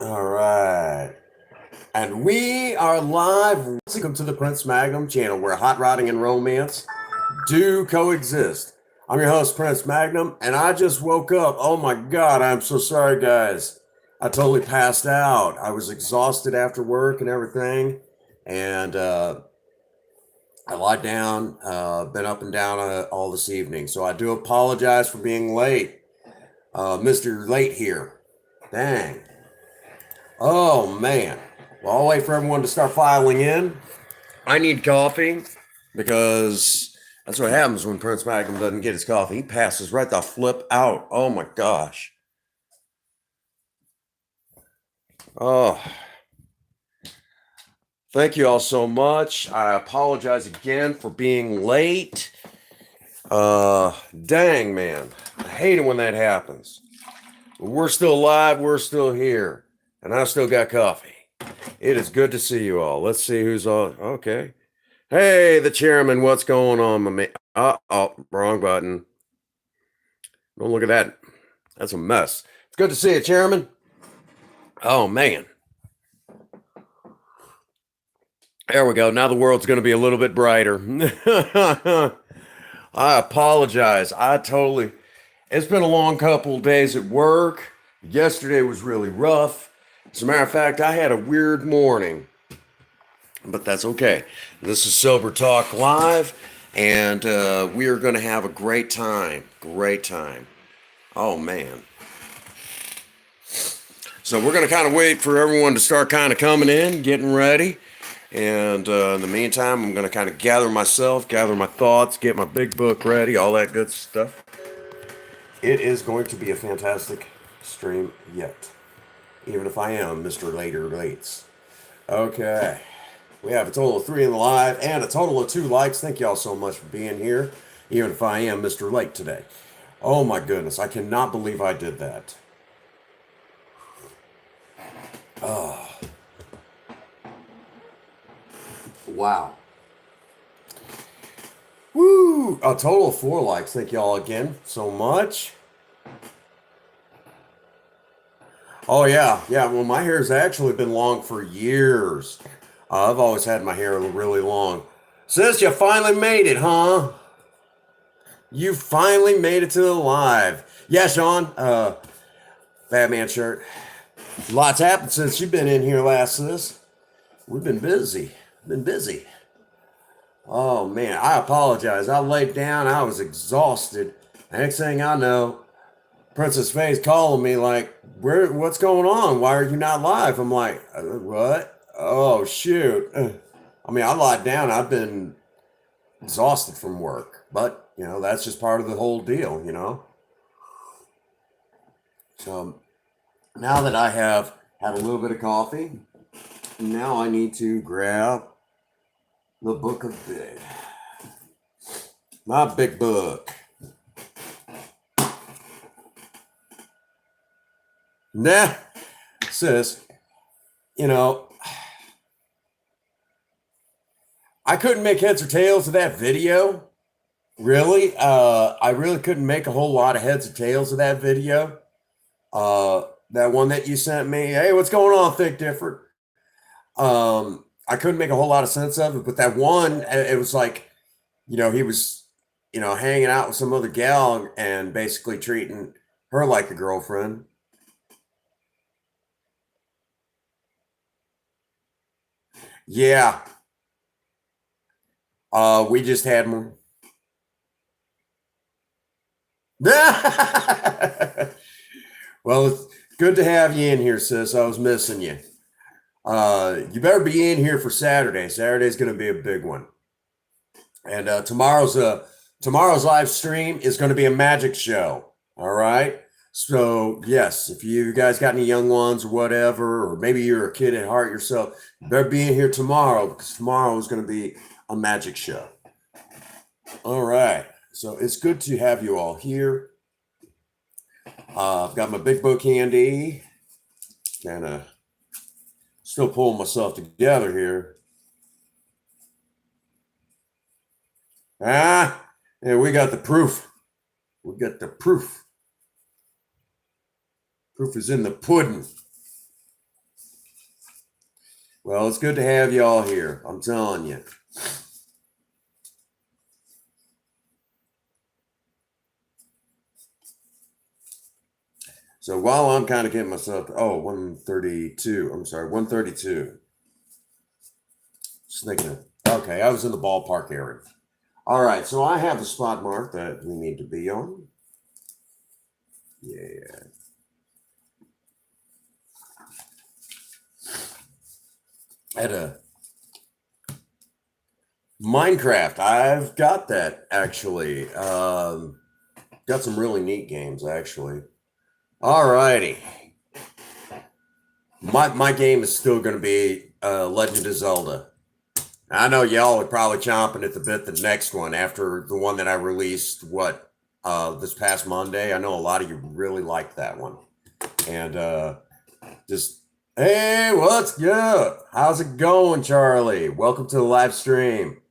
All right. And we are live. Welcome to the Prince Magnum channel where hot rodding and romance do coexist. I'm your host, Prince Magnum, and I just woke up. Oh my God, I'm so sorry, guys. I totally passed out. I was exhausted after work and everything. And I lied down, been up and down all this evening. So I do apologize for being late. Mr. Late here. Dang. Oh man. Well, I'll wait for everyone to start filing in. I need coffee because that's what happens when Prince Magnum doesn't get his coffee. He passes right the flip out. Oh my gosh. Oh, thank you all so much. I apologize again for being late. Dang man. I hate it when that happens. We're still alive, we're still here, and I still got coffee. It is good to see you all. Let's see who's on. Okay. Hey, the chairman, what's going on, my man? Oh, wrong button. Don't look at that. That's a mess. It's good to see you, chairman. Oh, man. There we go. Now the world's going to be a little bit brighter. I apologize. It's been a long couple of days at work. Yesterday was really rough. As a matter of fact, I had a weird morning. But that's okay. This is Sober Talk Live, and we are going to have a great time. Great time. Oh, man. So we're going to kind of wait for everyone to start kind of coming in, getting ready. And in the meantime, I'm going to kind of gather myself, gather my thoughts, get my big book ready, all that good stuff. It is going to be a fantastic stream yet, even if I am Mr. Later Lates. Okay. We have a total of 3 in the live and a total of 2 likes. Thank y'all so much for being here, even if I am Mr. Late today. Oh my goodness, I cannot believe I did that. Oh. Wow. Woo! A total of 4 likes. Thank y'all again so much. Oh yeah, yeah. Well, my hair's actually been long for years. I've always had my hair really long. Sis, you finally made it, huh? You finally made it to the live. Yeah, Sean. Batman shirt. Lots happened since you've been in here last, sis. We've been busy. Been busy. Oh man, I apologize. I laid down. I was exhausted. Next thing I know, Princess Faye's calling me like, "Where? What's going on? Why are you not live?" I'm like, "What? Oh shoot!" I mean, I lied down. I've been exhausted from work, but that's just part of the whole deal. So now that I have had a little bit of coffee, now I need to grab the book of big. My big book. Nah, sis, you know, I couldn't make heads or tails of that video. Really? I really couldn't make a whole lot of heads or tails of that video. That one that you sent me. Hey, what's going on, Thick Different? I couldn't make a whole lot of sense of it, but that one, it was like, he was, hanging out with some other gal and basically treating her like a girlfriend. Yeah. We just had more. Well, it's good to have you in here, sis. I was missing you. You better be in here for Saturday. Saturday's going to be a big one. And tomorrow's live stream is going to be a magic show. All right. So yes, if you guys got any young ones or whatever, or maybe you're a kid at heart yourself, you better be in here tomorrow because tomorrow is going to be a magic show. All right. So it's good to have you all here. I've got my big book handy. Kind of still pulling myself together here. Yeah, we got the proof. We got the proof. Proof is in the pudding. Well, it's good to have you all here. I'm telling you. So while I'm kind of getting myself, 132. I'm sorry, 132. Just thinking of, okay, I was in the ballpark area. All right, so I have the spot mark that we need to be on. Yeah. At a Minecraft, I've got that actually. Got some really neat games actually. All righty. My game is still going to be Legend of Zelda. I know y'all are probably chomping at the bit the next one after the one that I released this past Monday. I know a lot of you really liked that one. And just hey, what's good? How's it going, Charlie? Welcome to the live stream.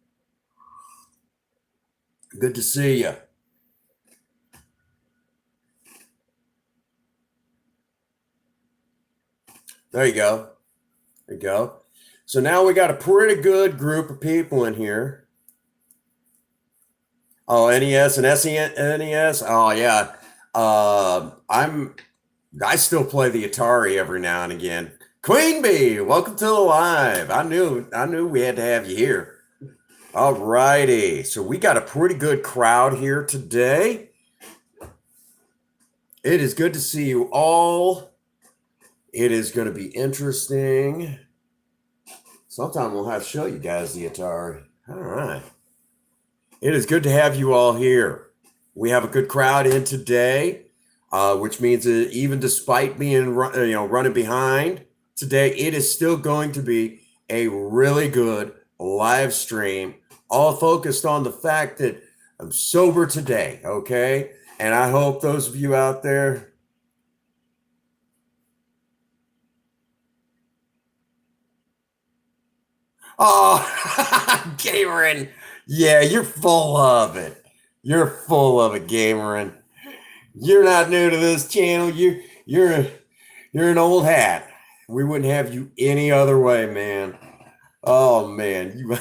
Good to see you. There you go. There you go. So now we got a pretty good group of people in here. Oh, NES and NES. Oh yeah. I still play the Atari every now and again. Queen Bee, welcome to the live. I knew we had to have you here. All righty. So we got a pretty good crowd here today. It is good to see you all. It is going to be interesting. Sometime we'll have to show you guys the Atari. All right. It is good to have you all here. We have a good crowd in today, which means that even despite being running behind today, it is still going to be a really good live stream, all focused on the fact that I'm sober today, okay? And I hope those of you out there. Oh, Gamerin. Yeah, you're full of it. You're full of it, Gamerin. You're not new to this channel. You're an old hat. We wouldn't have you any other way, man. Oh man, you.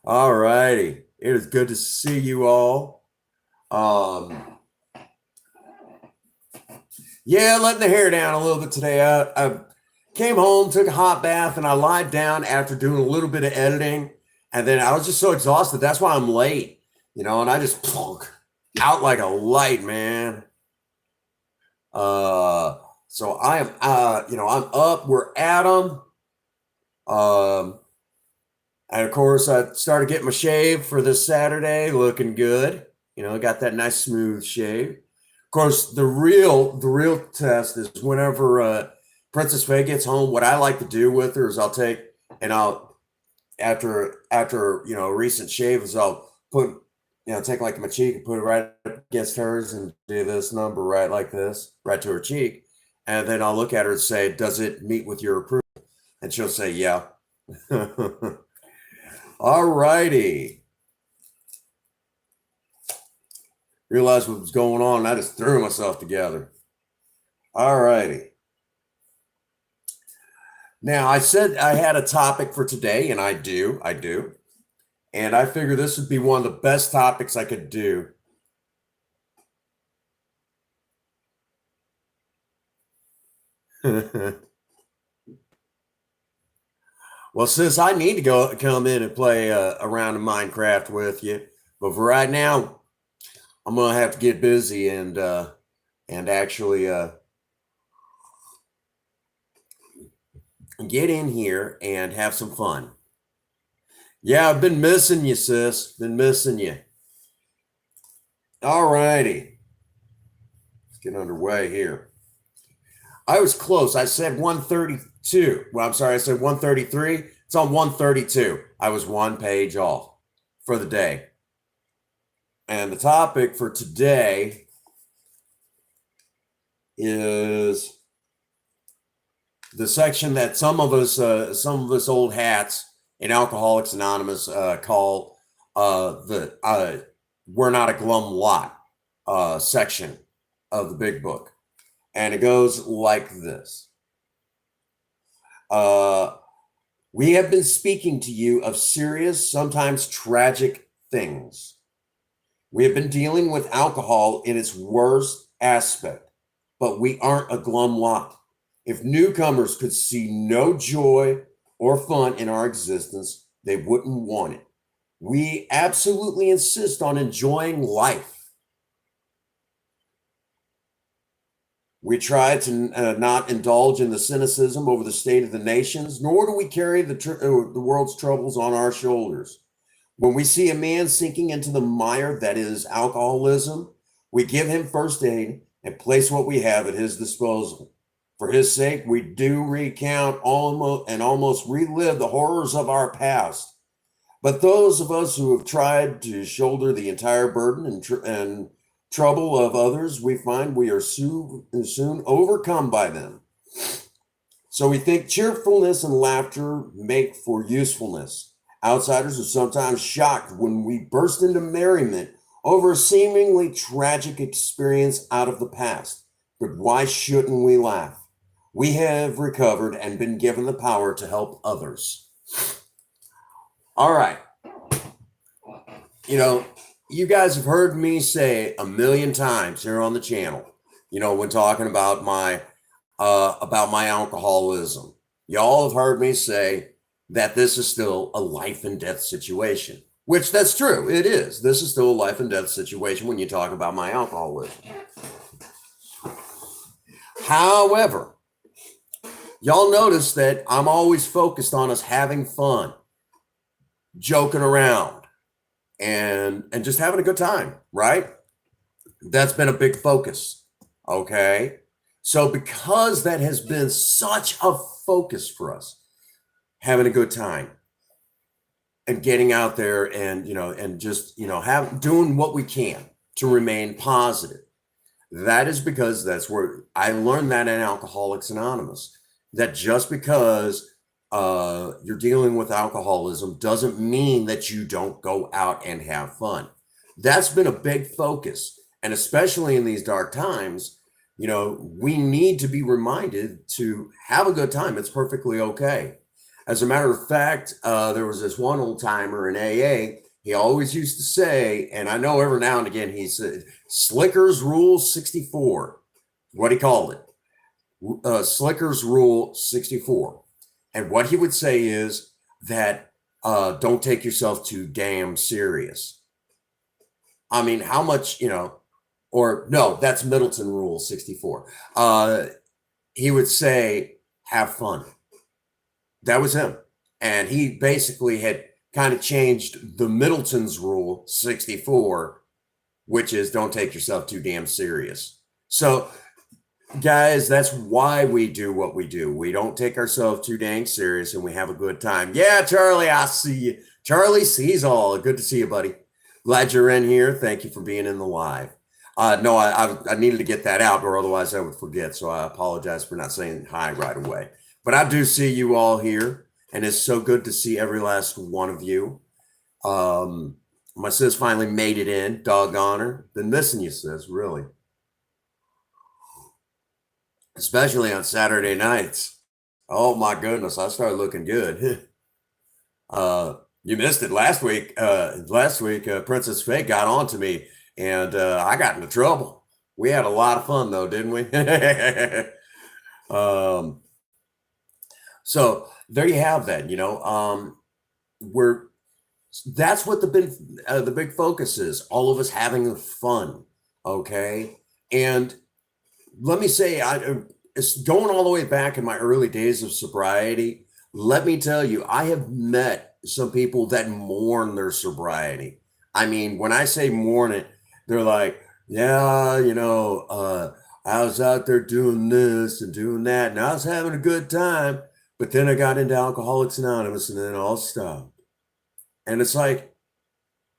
All righty. It is good to see you all. Yeah, letting the hair down a little bit today. I came home, took a hot bath, and I lied down after doing a little bit of editing. And then I was just so exhausted. That's why I'm late, and I just plunk out like a light, man. So I am, I'm up. We're at 'em. And of course, I started getting my shave for this Saturday, looking good. Got that nice smooth shave. Of course, the real test is whenever Princess Faye gets home. What I like to do with her is I'll after a recent shave is I'll put take like my cheek and put it right against hers and do this number right like this right to her cheek, and then I'll look at her and say, "Does it meet with your approval?" And she'll say, "Yeah." All righty. Realized what was going on, and I just threw myself together. All righty. Now, I said I had a topic for today, and I do. And I figure this would be one of the best topics I could do. Well, sis, I need to come in and play a round of Minecraft with you. But for right now, I'm going to have to get busy and actually get in here and have some fun. Yeah, I've been missing you, sis. Been missing you. All righty. Let's get underway here. I was close. I said 132. Well, I'm sorry. I said 133. It's on 132. I was one page off for the day. And the topic for today is the section that some of us old hats in Alcoholics Anonymous call the "We're Not a Glum Lot" section of the big book. And it goes like this. We have been speaking to you of serious, sometimes tragic things. We have been dealing with alcohol in its worst aspect, but we aren't a glum lot. If newcomers could see no joy or fun in our existence, they wouldn't want it. We absolutely insist on enjoying life. We try to not indulge in the cynicism over the state of the nations, nor do we carry the world's troubles on our shoulders. When we see a man sinking into the mire that is alcoholism, we give him first aid and place what we have at his disposal. For his sake, we do recount almost relive the horrors of our past. But those of us who have tried to shoulder the entire burden and trouble of others, we find we are soon overcome by them. So we think cheerfulness and laughter make for usefulness. Outsiders are sometimes shocked when we burst into merriment over a seemingly tragic experience out of the past. But why shouldn't we laugh? We have recovered and been given the power to help others. All right. You guys have heard me say a million times here on the channel, when talking about my alcoholism. Y'all have heard me say that this is still a life and death situation, which that's true. It is. This is still a life and death situation when you talk about my alcoholism. However, y'all notice that I'm always focused on us having fun, joking around, and just having a good time, right? That's been a big focus, okay? So because that has been such a focus for us, having a good time and getting out there and, and just, doing what we can to remain positive. That is because that's where I learned that in Alcoholics Anonymous, that just because you're dealing with alcoholism doesn't mean that you don't go out and have fun. That's been a big focus. And especially in these dark times, we need to be reminded to have a good time. It's perfectly okay. As a matter of fact, there was this one old timer in AA. He always used to say, and I know every now and again, he said, Slicker's Rule 64, what he called it. Slicker's Rule 64. And what he would say is that don't take yourself too damn serious. I mean, how much, or no, that's Middleton Rule 64. He would say, have fun. That was him. And he basically had kind of changed the Middleton's Rule 64, which is don't take yourself too damn serious. So, guys, that's why we do what we do. We don't take ourselves too dang serious and we have a good time. Yeah, Charlie, I see you. Charlie sees all. Good to see you, buddy. Glad you're in here. Thank you for being in the live. No, I needed to get that out or otherwise I would forget. So I apologize for not saying hi right away. But I do see you all here. And it's so good to see every last one of you. My sis finally made it in. Doggone her. Been missing you, sis, really. Especially on Saturday nights. Oh my goodness, I started looking good. You missed it last week. Princess Faye got on to me and I got into trouble. We had a lot of fun though, didn't we? So there you have that, that's what the big focus is. All of us having fun. Okay. And let me say, it's going all the way back in my early days of sobriety. Let me tell you, I have met some people that mourn their sobriety. I mean, when I say mourn it, they're like, yeah, I was out there doing this and doing that, and I was having a good time. But then I got into Alcoholics Anonymous and then it all stopped. And it's like,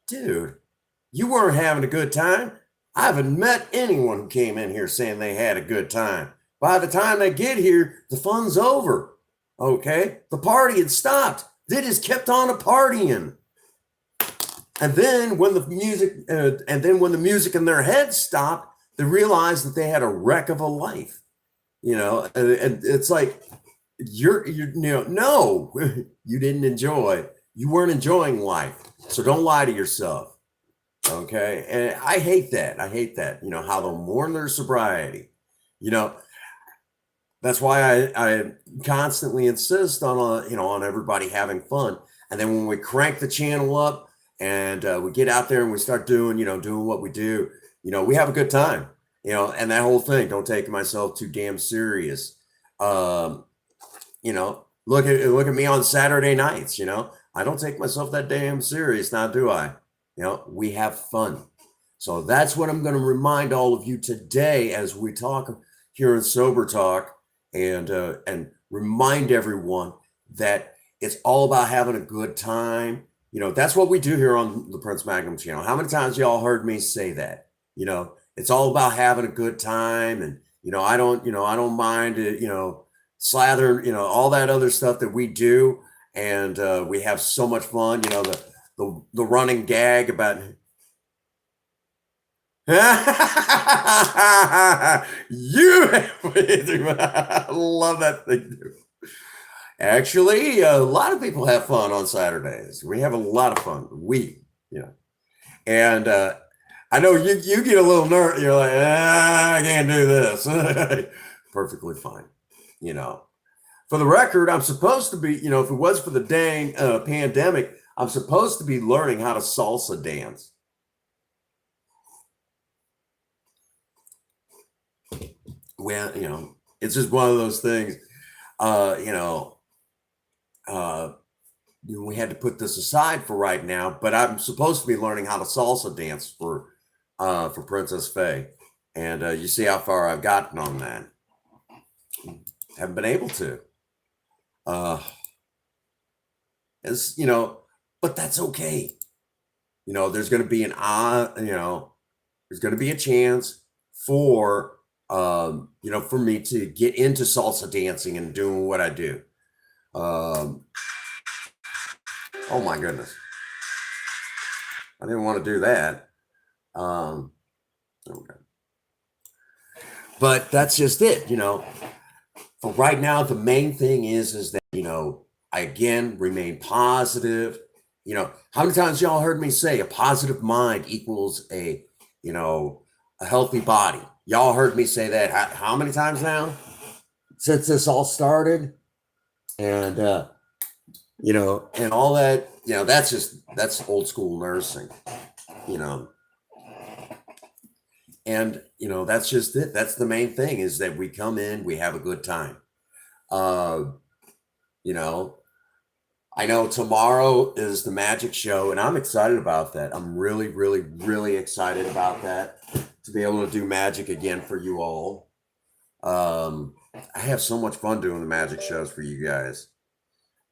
dude, you weren't having a good time. I haven't met anyone who came in here saying they had a good time. By the time they get here, the fun's over. Okay? The party had stopped. They just kept on a partying. And then when the music in their head stopped, They realized that they had a wreck of a life, and it's like no, you didn't enjoy, you weren't enjoying life. So don't lie to yourself. Okay. And I hate that. I hate that, how they'll mourn their sobriety. You know, that's why I constantly insist on everybody having fun. And then when we crank the channel up and we get out there and we start doing what we do, we have a good time, and that whole thing, don't take myself too damn serious. Um, look at me on Saturday nights, I don't take myself that damn serious, now do I? We have fun. So that's what I'm going to remind all of you today as we talk here in Sober Talk, and remind everyone that it's all about having a good time. That's what we do here on the Prince Magnum channel. How many times y'all heard me say that? It's all about having a good time, and I don't mind it, slather, all that other stuff that we do, and we have so much fun. The running gag about you. I love that thing. Actually, a lot of people have fun on Saturdays. We have a lot of fun. And I know you get a little nervous. You're like, I can't do this. Perfectly fine. For the record, I'm supposed to be, if it was for the dang pandemic, I'm supposed to be learning how to salsa dance. Well, it's just one of those things. We had to put this aside for right now, but I'm supposed to be learning how to salsa dance for Princess Faye, and you see how far I've gotten on that. Haven't been able to. But that's okay. There's going to be there's going to be a chance for for me to get into salsa dancing and doing what I do. Oh my goodness. I didn't want to do that. Okay. But that's just it, For right now, the main thing is that, I again remain positive. How many times y'all heard me say a positive mind equals a healthy body? Y'all heard me say that how many times now since this all started? And and all that, that's old school nursing, and that's just it. That's the main thing, is that we come in, we have a good time. I know tomorrow is the magic show, and I'm excited about that. I'm really, really, really excited about that, to be able to do magic again for you all. I have so much fun doing the magic shows for you guys.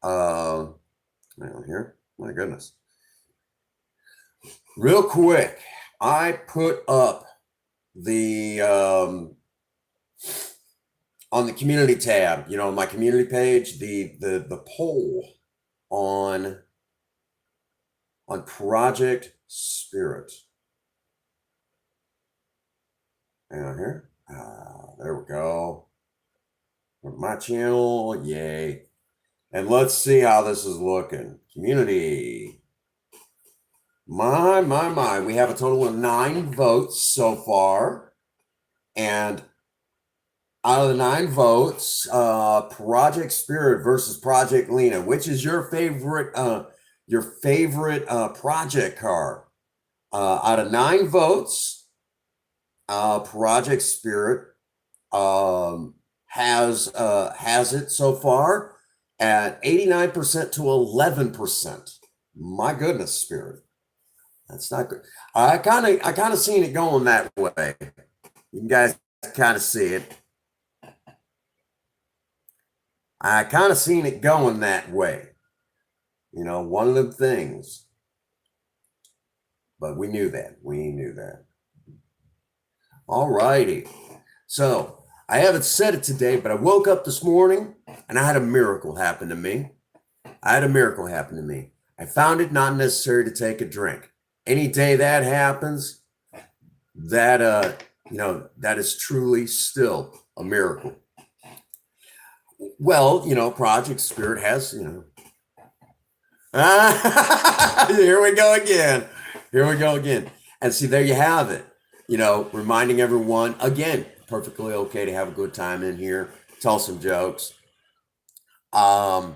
Here, my goodness. Real quick, I put up the on the community tab, my community page, the poll on Project Spirit. And here, there we go. My channel, yay. And let's see how this is looking. Community. My. We have a total of 9 votes so far. And out of the 9 votes, Project Spirit versus Project Lena. Which is your favorite project car? Out of 9 votes, Project Spirit has it so far at 89% to 11%. My goodness, Spirit. That's not good. I kind of seen it going that way. You guys kind of see it. I kind of seen it going that way. One of them things. But we knew that. All righty. So I haven't said it today, but I woke up this morning and I had a miracle happen to me. I found it not necessary to take a drink. Any day that happens, that that is truly still a miracle. Well, Project Spirit has, here we go again. Here we go again. And see, there you have it. Reminding everyone, again, perfectly okay to have a good time in here, tell some jokes. Um,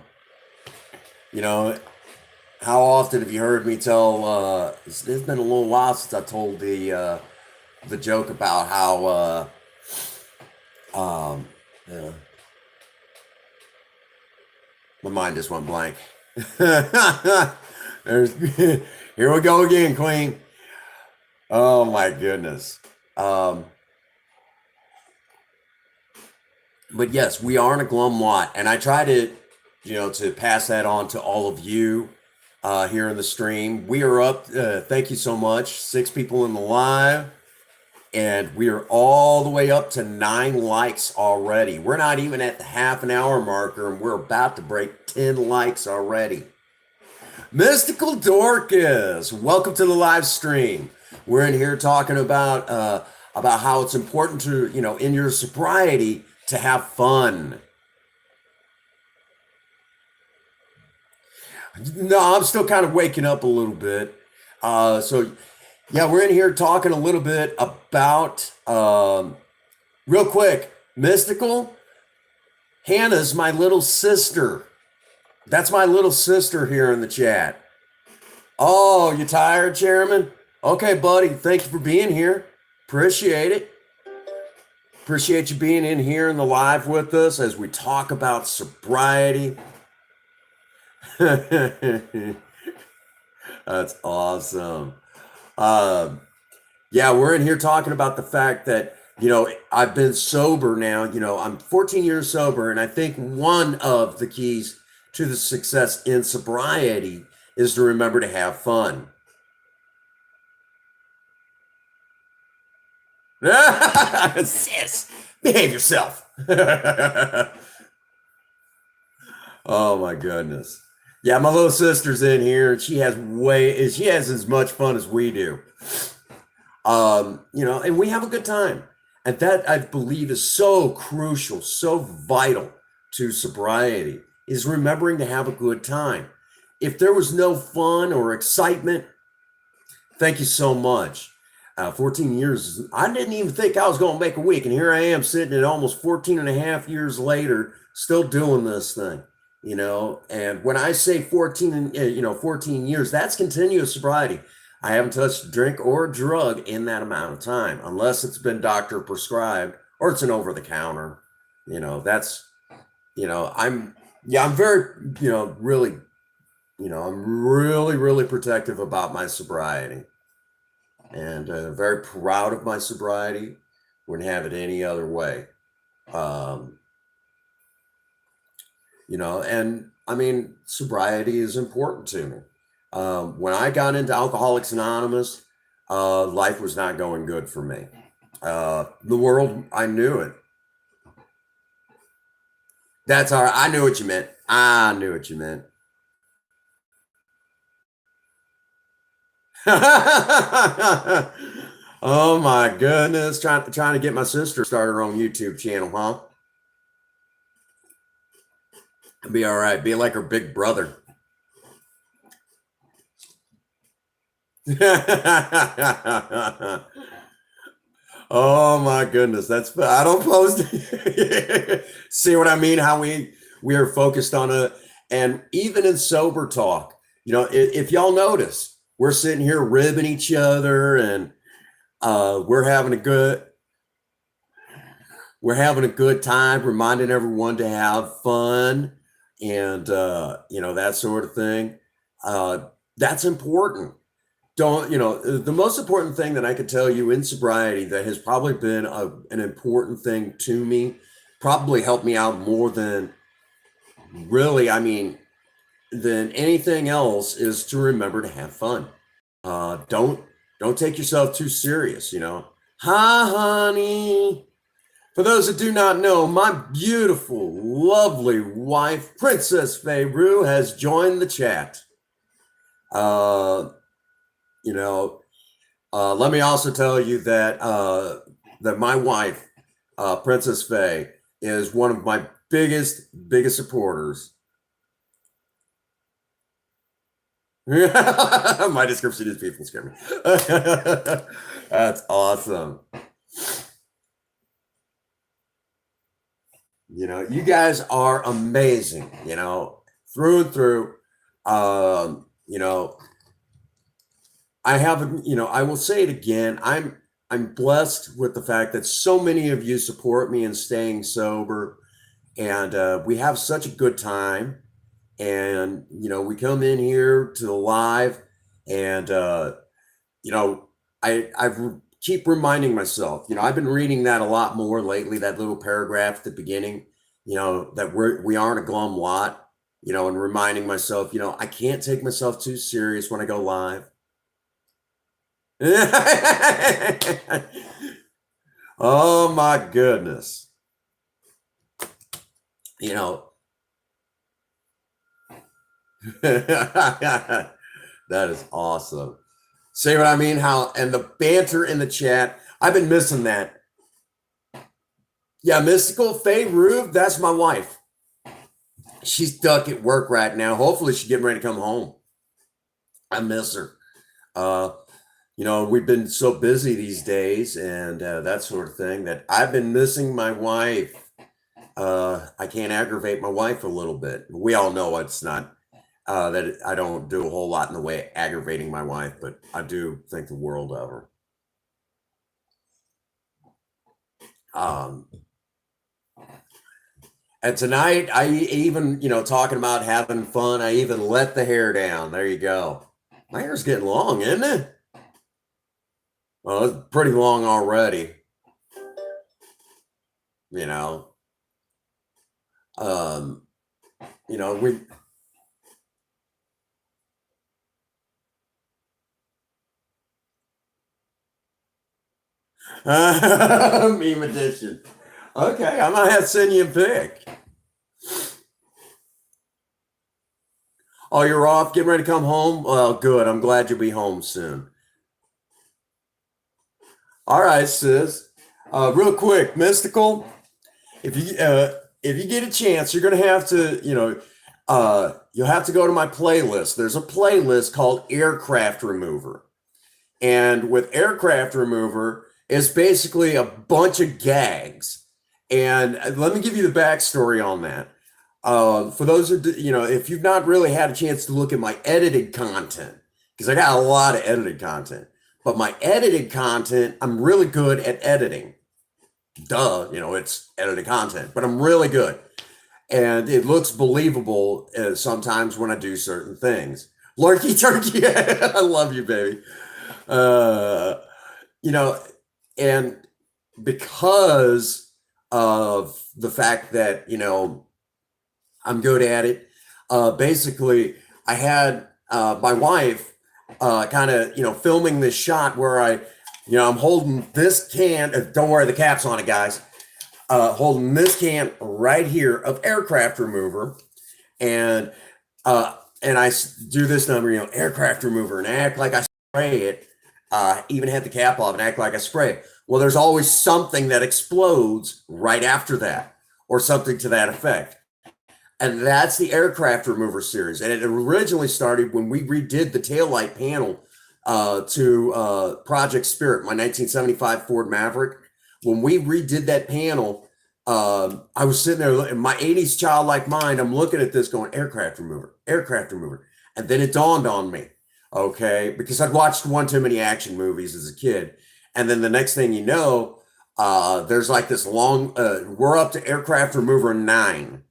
how often have you heard me tell, it's been a little while since I told the joke about how, yeah, my mind just went blank. There's, here we go again, Queen. Oh my goodness. But yes, we are in a glum lot, and I try to pass that on to all of you here in the stream. We are up. Thank you so much. 6 people in the live, and we are all the way up to 9 likes already. We're not even at the half an hour marker, and we're about to break 10 likes already. Mystical Dorcas, welcome to the live stream. We're in here talking about how it's important to, in your sobriety, to have fun. No, I'm still kind of waking up a little bit. So yeah, we're in here talking a little bit about, real quick, Mystical. Hannah's my little sister. That's my little sister here in the chat. Oh, you tired, Chairman? Okay, buddy. Thank you for being here. Appreciate it. Appreciate you being in here in the live with us as we talk about sobriety. That's awesome. Yeah, we're in here talking about the fact that, I've been sober now. I'm 14 years sober, and I think one of the keys to the success in sobriety is to remember to have fun. Sis, behave yourself. Oh my goodness. Yeah, my little sister's in here, and she has as much fun as we do. And we have a good time. And that, I believe, is so crucial, so vital to sobriety, is remembering to have a good time. If there was no fun or excitement, thank you so much. 14 years, I didn't even think I was going to make a week. And here I am sitting at almost 14 and a half years later, still doing this thing, And when I say 14 years, that's continuous sobriety. I haven't touched a drink or a drug in that amount of time, unless it's been doctor prescribed or it's an over the counter. I'm very, really, I'm really, really protective about my sobriety, and very proud of my sobriety. Wouldn't have it any other way. And I mean, sobriety is important to me. When I got into Alcoholics Anonymous, life was not going good for me. The world, I knew it. That's all right. I knew what you meant. I knew what you meant. Oh my goodness. Trying to get my sister started her own YouTube channel, huh? It'll be all right. Be like her big brother. Oh my goodness. I don't post. See what I mean? How we are focused on it. And even in sober talk, if y'all notice, we're sitting here ribbing each other, and we're having a good time, reminding everyone to have fun, and that sort of thing. That's important. The most important thing that I could tell you in sobriety that has probably been an important thing to me, probably helped me out more than really, than anything else, is to remember to have fun. Don't take yourself too serious, Hi, honey. For those that do not know, my beautiful, lovely wife, Princess Fayru, has joined the chat. Let me also tell you that that my wife, Princess Faye, is one of my biggest supporters. My description is people scare me. That's awesome. You guys are amazing, through and through. Um, you know, I will say it again. I'm blessed with the fact that so many of you support me in staying sober, and we have such a good time. And we come in here to the live, and you know, I keep reminding myself. I've been reading that a lot more lately. That little paragraph at the beginning, that we aren't a glum lot. And reminding myself, I can't take myself too serious when I go live. Oh my goodness. That is awesome. See what I mean? And the banter in the chat, I've been missing that. Yeah, Mystical Faye Rube, that's my wife. She's stuck at work right now. Hopefully she's getting ready to come home. I miss her. We've been so busy these days and that sort of thing that I've been missing my wife. I can't aggravate my wife a little bit. We all know it's not that I don't do a whole lot in the way of aggravating my wife, but I do think the world of her. And tonight, I even, talking about having fun, I even let the hair down. There you go. My hair's getting long, isn't it? Well, it's pretty long already. We meme edition. Okay, I might have to send you a pic. Oh, you're off, getting ready to come home? Well, good. I'm glad you'll be home soon. All right, sis. Real quick, Mystical. If you get a chance, you're gonna have to, you'll have to go to my playlist. There's a playlist called Aircraft Remover. And with Aircraft Remover, it's basically a bunch of gags. And let me give you the backstory on that. For those if you've not really had a chance to look at my edited content, because I got a lot of edited content, but my edited content, I'm really good at editing. Duh, it's edited content, but I'm really good. And it looks believable sometimes when I do certain things. Lurky Turkey, I love you, baby. And because of the fact that, I'm good at it, basically I had my wife kind of, filming this shot where I'm holding this can, don't worry, the cap's on it, guys, holding this can right here of Aircraft Remover, and I do this number, Aircraft Remover, and I act like I spray it, even had the cap off and act like I spray it. Well, there's always something that explodes right after that, or something to that effect. And that's the Aircraft Remover series. And it originally started when we redid the taillight panel to Project Spirit, my 1975 Ford Maverick. When we redid that panel, I was sitting there in my 80s childlike mind. I'm looking at this going, Aircraft Remover, Aircraft Remover. And then it dawned on me, okay, because I'd watched one too many action movies as a kid. And then the next thing you know, there's like this long, we're up to Aircraft Remover 9.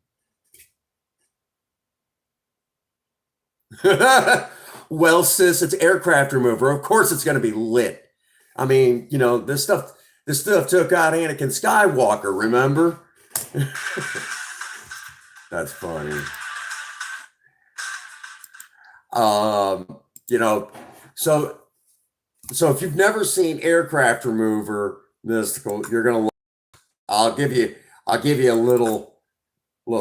Well, sis, it's Aircraft Remover. Of course it's going to be lit. I mean, this stuff took out Anakin Skywalker, remember? That's funny. So if you've never seen Aircraft Remover, Mystical, you're going to I'll give you a little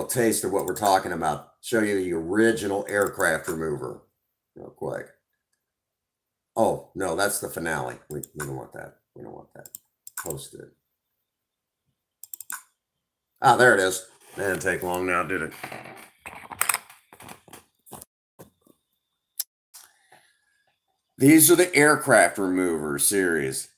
taste of what we're talking about. Show you the original Aircraft Remover real quick. Oh, no, that's the finale. We don't want that. We don't want that. Post it. Ah, there it is. Didn't take long now, did it? These are the aircraft remover series.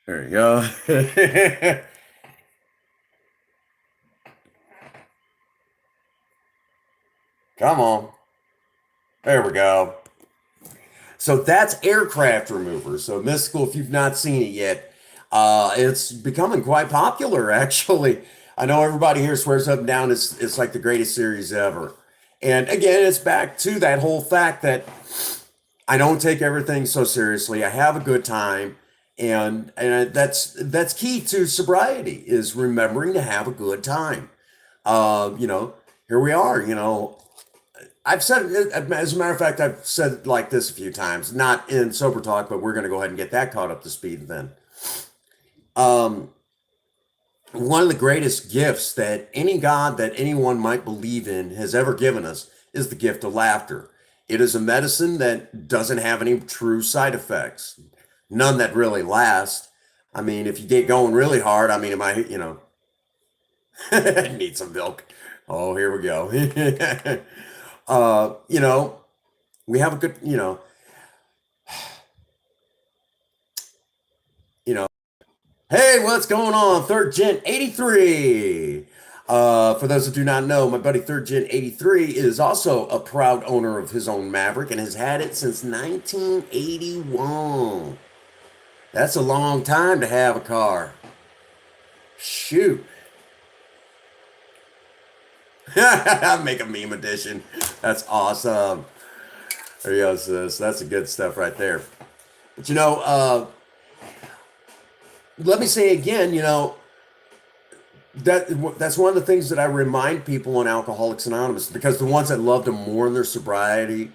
There you go. Come on. There we go. So that's aircraft remover. So Mystical, if you've not seen it yet, it's becoming quite popular, actually. I know everybody here swears up and down it's like the greatest series ever. And again, it's back to that whole fact that I don't take everything so seriously. I have a good time, and that's key to sobriety is remembering to have a good time. You know, here we are. You know, I've said it, as a matter of fact, I've said it like this a few times, not in sober talk, but we're going to go ahead and get that caught up to speed then. Um, One of the greatest gifts that any God that anyone might believe in has ever given us is the gift of laughter. It is a medicine that doesn't have any true side effects, none that really last. I mean, if you get going really hard, I mean, you know, need some milk. Oh, here we go. You know, we have a good, you know, hey, what's going on? Third Gen 83. For those who do not know, my buddy Third Gen 83 is also a proud owner of his own Maverick and has had it since 1981. That's a long time to have a car. Shoot. Make a meme edition. That's awesome. There you go, sis. That's the good stuff right there. But you know, let me say again, you know, that's one of the things that I remind people in Alcoholics Anonymous because the ones that love to mourn their sobriety,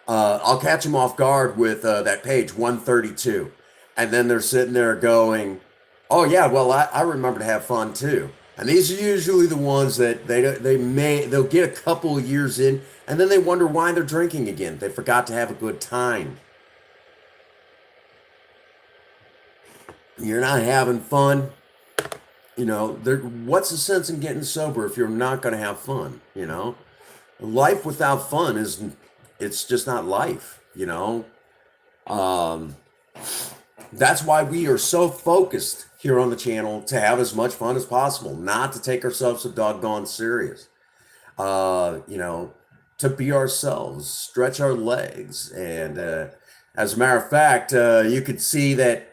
I'll catch them off guard with that page 132, and then they're sitting there going, "Oh yeah, well I remember to have fun too." And these are usually the ones that they'll get a couple of years in, and then they wonder why they're drinking again. They forgot to have a good time. You're not having fun. You know, what's the sense in getting sober if you're not going to have fun? You know, life without fun it's just not life. You know, um, that's why we are so focused here on the channel to have as much fun as possible, not to take ourselves so doggone serious. You know, to be ourselves, stretch our legs, and as a matter of fact, you could see that.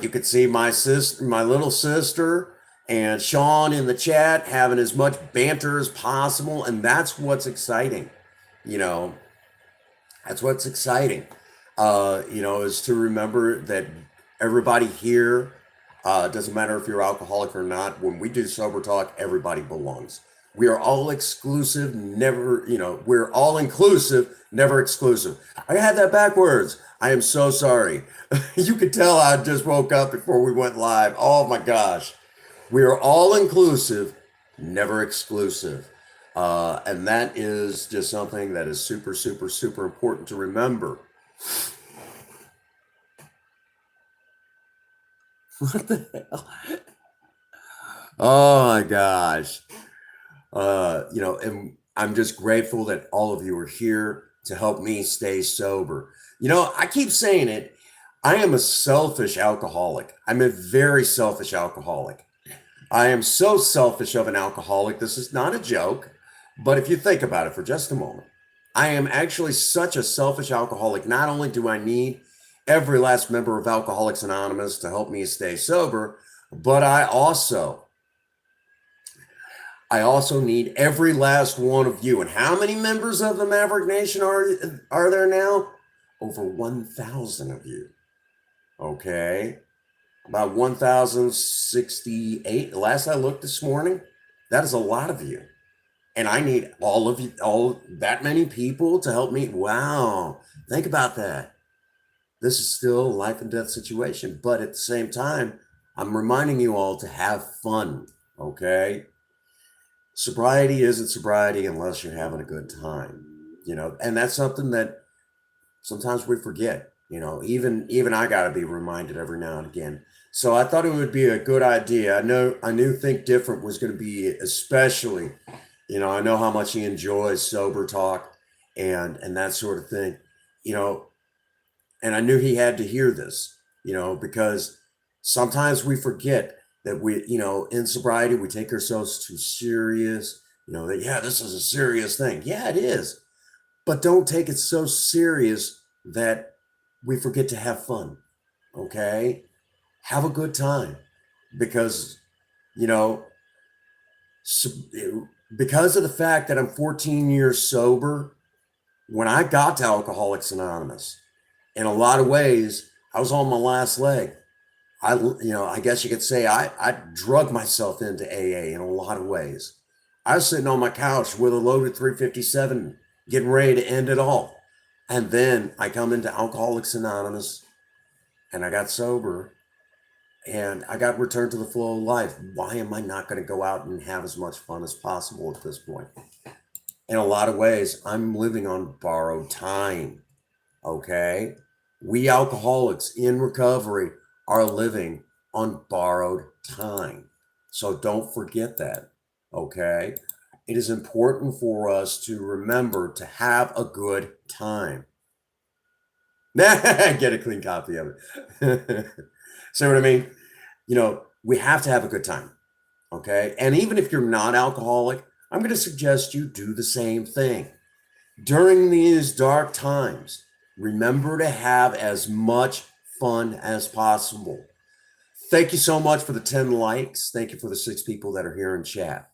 You could see my sister, my little sister, and Sean in the chat having as much banter as possible, and that's what's exciting. You know, that's what's exciting. You know, is to remember that everybody here, doesn't matter if you're alcoholic or not. When we do sober talk, everybody belongs. We are all exclusive, never, you know, we're all inclusive, never exclusive. I had that backwards. I am so sorry. You could tell I just woke up before we went live. Oh my gosh. We are all inclusive, never exclusive. And that is just something that is super, super, super important to remember. What the hell? Oh my gosh. You know, and I'm just grateful that all of you are here to help me stay sober. You know, I keep saying it. I am a selfish alcoholic. I'm a very selfish alcoholic. I am so selfish of an alcoholic. This is not a joke, but if you think about it for just a moment, I am actually such a selfish alcoholic. Not only do I need every last member of Alcoholics Anonymous to help me stay sober, but I also need every last one of you. And how many members of the Maverick Nation are there now? Over 1,000 of you. Okay. About 1,068. Last I looked this morning, that is a lot of you. And I need all of you, all that many people to help me. Wow. Think about that. this is still a life and death situation. But at the same time, I'm reminding you all to have fun, okay? Sobriety isn't sobriety unless you're having a good time, and that's something that sometimes we forget. Even I got to be reminded every now and again. So I thought it would be a good idea. I knew Think Different was going to be especially, I know how much he enjoys sober talk and that sort of thing, you know, and I knew he had to hear this, because sometimes we forget that in sobriety we take ourselves too serious, that yeah, this is a serious thing. Yeah, it is. But don't take it so serious that we forget to have fun. Okay? Have a good time because, you know, so, because of the fact that I'm 14 years sober, when I got to Alcoholics Anonymous, in a lot of ways, I was on my last leg. I guess you could say I drug myself into AA in a lot of ways. I was sitting on my couch with a loaded 357, getting ready to end it all. And then I come into Alcoholics Anonymous and I got sober and I got returned to the flow of life. Why am I not going to go out and have as much fun as possible at this point? In a lot of ways, I'm living on borrowed time. Okay? We alcoholics in recovery are living on borrowed time. So don't forget that. Okay? It is important for us to remember to have a good time. Get a clean copy of it. See what I mean? We have to have a good time. Okay? And even if you're not alcoholic, I'm going to suggest you do the same thing. During these dark times, remember to have as much fun as possible. Thank you so much for the 10 likes. Thank you for the 6 people that are here in chat.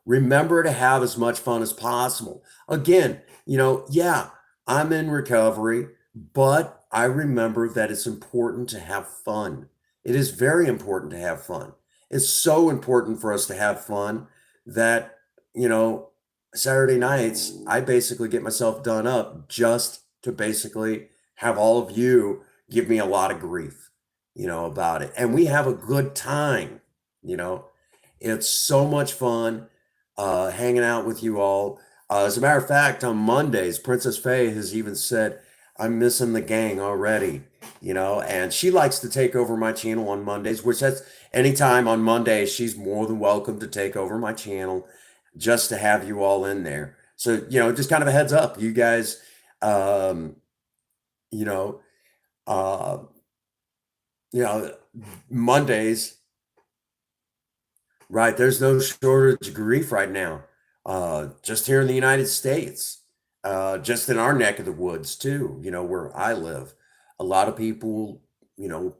Remember to have as much fun as possible. Again, yeah, I'm in recovery, but I remember that it's important to have fun. It is very important to have fun. It's so important for us to have fun that, Saturday nights, I basically get myself done up just to basically have all of you give me a lot of grief, about it. And we have a good time, you know. It's so much fun hanging out with you all. As a matter of fact, on Mondays, Princess Faye has even said, I'm missing the gang already, and she likes to take over my channel on Mondays, which that's anytime on Mondays, she's more than welcome to take over my channel just to have you all in there. So, just kind of a heads up, you guys, um, you know, uh, you know, Mondays, right? There's no shortage of grief right now. Just here in the United States, just in our neck of the woods too, where I live. A lot of people, you know,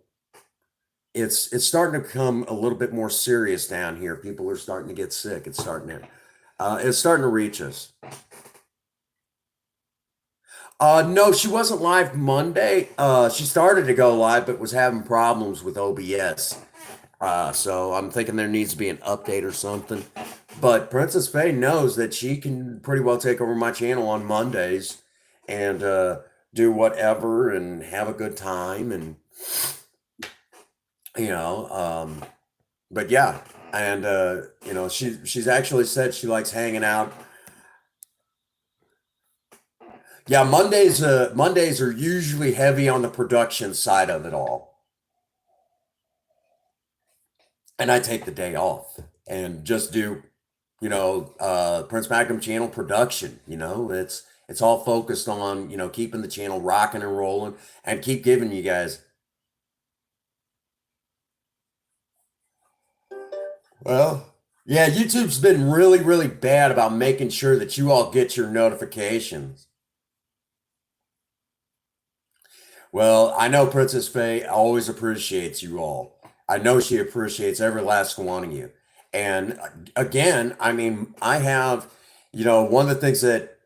it's starting to become a little bit more serious down here. People are starting to get sick. It's starting to reach us. No, she wasn't live Monday. She started to go live, but was having problems with OBS. So I'm thinking there needs to be an update or something. But Princess Faye knows that she can pretty well take over my channel on Mondays and do whatever and have a good time and you know. But yeah, and she's actually said she likes hanging out. Yeah, Mondays are usually heavy on the production side of it all. And I take the day off and just do, Prince Magnum channel production. It's all focused on, keeping the channel rocking and rolling and keep giving you guys. Well, yeah, YouTube's been really, really bad about making sure that you all get your notifications. Well, I know Princess Faye always appreciates you all. I know she appreciates every last one of you. And again, I mean, I have, one of the things that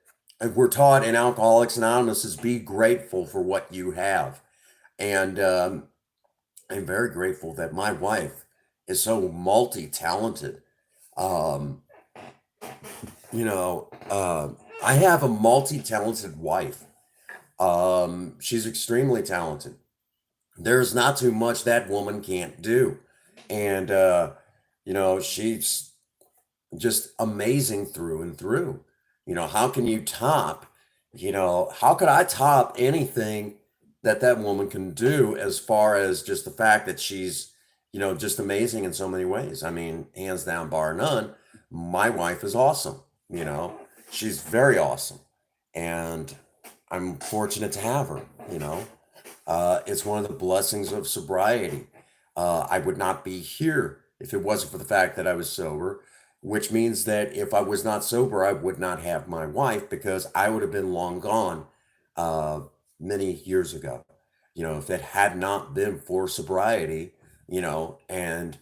we're taught in Alcoholics Anonymous is be grateful for what you have. And I'm very grateful that my wife is so multi-talented. Um, I have a multi-talented wife. She's extremely talented. There's not too much that woman can't do. And, she's just amazing through and through. How can you top, how could I top anything that woman can do as far as just the fact that she's, just amazing in so many ways? I mean, hands down, bar none, my wife is awesome. You know, she's very awesome. And I'm fortunate to have her, it's one of the blessings of sobriety. I would not be here if it wasn't for the fact that I was sober, which means that if I was not sober, I would not have my wife because I would have been long gone uh, many years ago. If it had not been for sobriety, and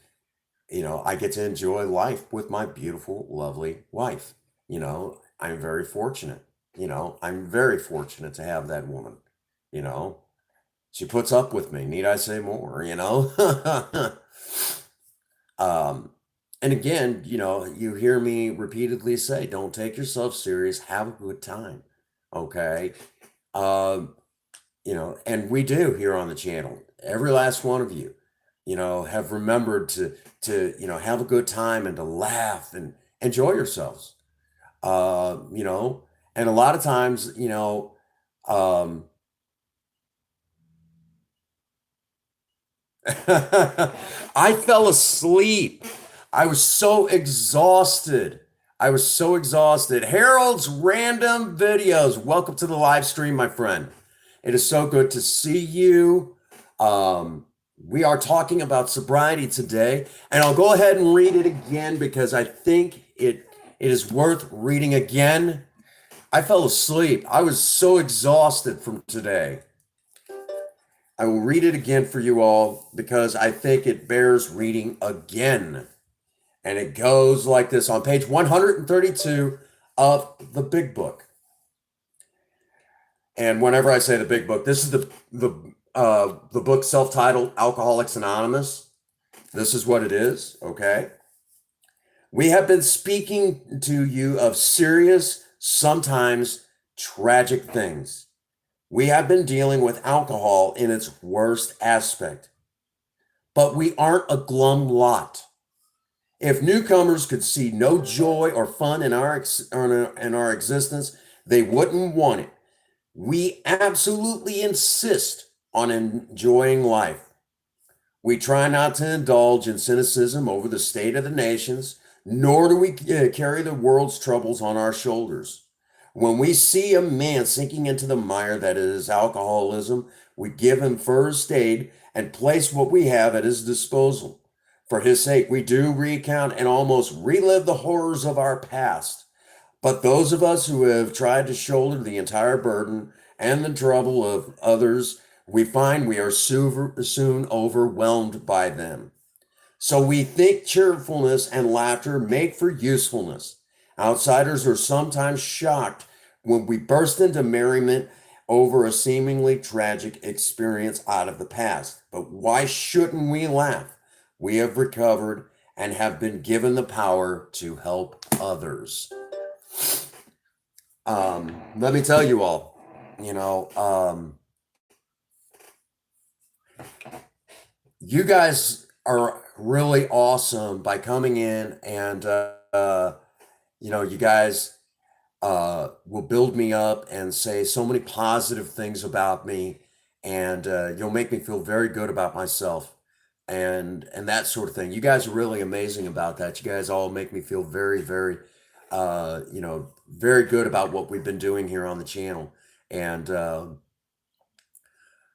I get to enjoy life with my beautiful, lovely wife. I'm very fortunate. I'm very fortunate to have that woman. You know, she puts up with me. Need I say more? um, and again, you hear me repeatedly say, don't take yourself serious. Have a good time. Okay. Um, and we do here on the channel. Every last one of you, have remembered to have a good time and to laugh and enjoy yourselves. Uh, you know, and a lot of times, um, I fell asleep. I was so exhausted. I was so exhausted. Harold's Random Videos. Welcome to the live stream, my friend. It is so good to see you. We are talking about sobriety today, and I'll go ahead and read it again because I think it is worth reading again. I fell asleep. I was so exhausted from today. I will read it again for you all because I think it bears reading again. And it goes like this on page 132 of the Big Book. And whenever I say the Big Book, this is the book self-titled Alcoholics Anonymous. This is what it is, okay? We have been speaking to you of serious, sometimes tragic things. We have been dealing with alcohol in its worst aspect. But we aren't a glum lot. If newcomers could see no joy or fun in our existence, they wouldn't want it. We absolutely insist on enjoying life. We try not to indulge in cynicism over the state of the nations, nor do we carry the world's troubles on our shoulders. When we see a man sinking into the mire that is alcoholism, we give him first aid and place what we have at his disposal. For his sake, we do recount and almost relive the horrors of our past. But those of us who have tried to shoulder the entire burden and the trouble of others, we find we are soon overwhelmed by them. So we think cheerfulness and laughter make for usefulness. Outsiders are sometimes shocked when we burst into merriment over a seemingly tragic experience out of the past. But why shouldn't we laugh? We have recovered and have been given the power to help others. Let me tell you all, you guys are really awesome by coming in and, you guys will build me up and say so many positive things about me, and you'll make me feel very good about myself and that sort of thing. You guys are really amazing about that. You guys all make me feel very, very, very good about what we've been doing here on the channel. And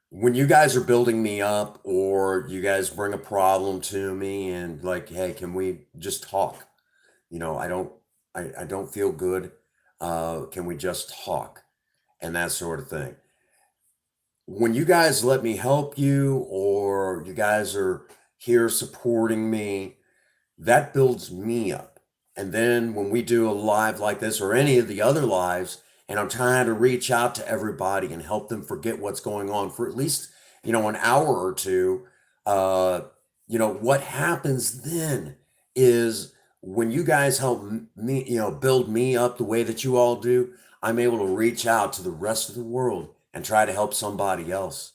when you guys are building me up or you guys bring a problem to me and like, hey, can we just talk? I don't feel good. Can we just talk? And that sort of thing. When you guys let me help you or you guys are here supporting me, that builds me up. And then when we do a live like this or any of the other lives, and I'm trying to reach out to everybody and help them forget what's going on for at least, an hour or two, what happens then is when you guys help me, build me up the way that you all do, I'm able to reach out to the rest of the world and try to help somebody else.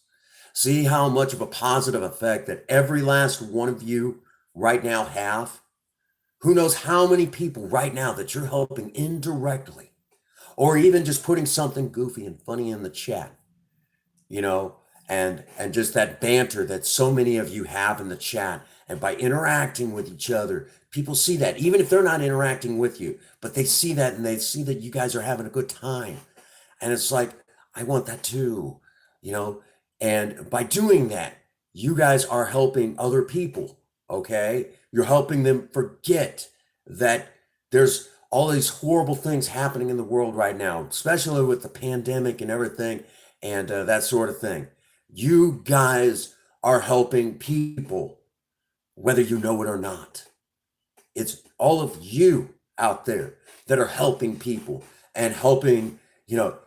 See how much of a positive effect that every last one of you right now have? Who knows how many people right now that you're helping indirectly, or even just putting something goofy and funny in the chat, you know, and just that banter that so many of you have in the chat. And by interacting with each other, people see that, even if they're not interacting with you, but they see that and they see that you guys are having a good time. And it's like, I want that too, you know? And by doing that, you guys are helping other people, okay? You're helping them forget that there's all these horrible things happening in the world right now, especially with the pandemic and everything and that sort of thing. You guys are helping people, whether you know it or not. It's all of you out there that are helping people and helping, you know,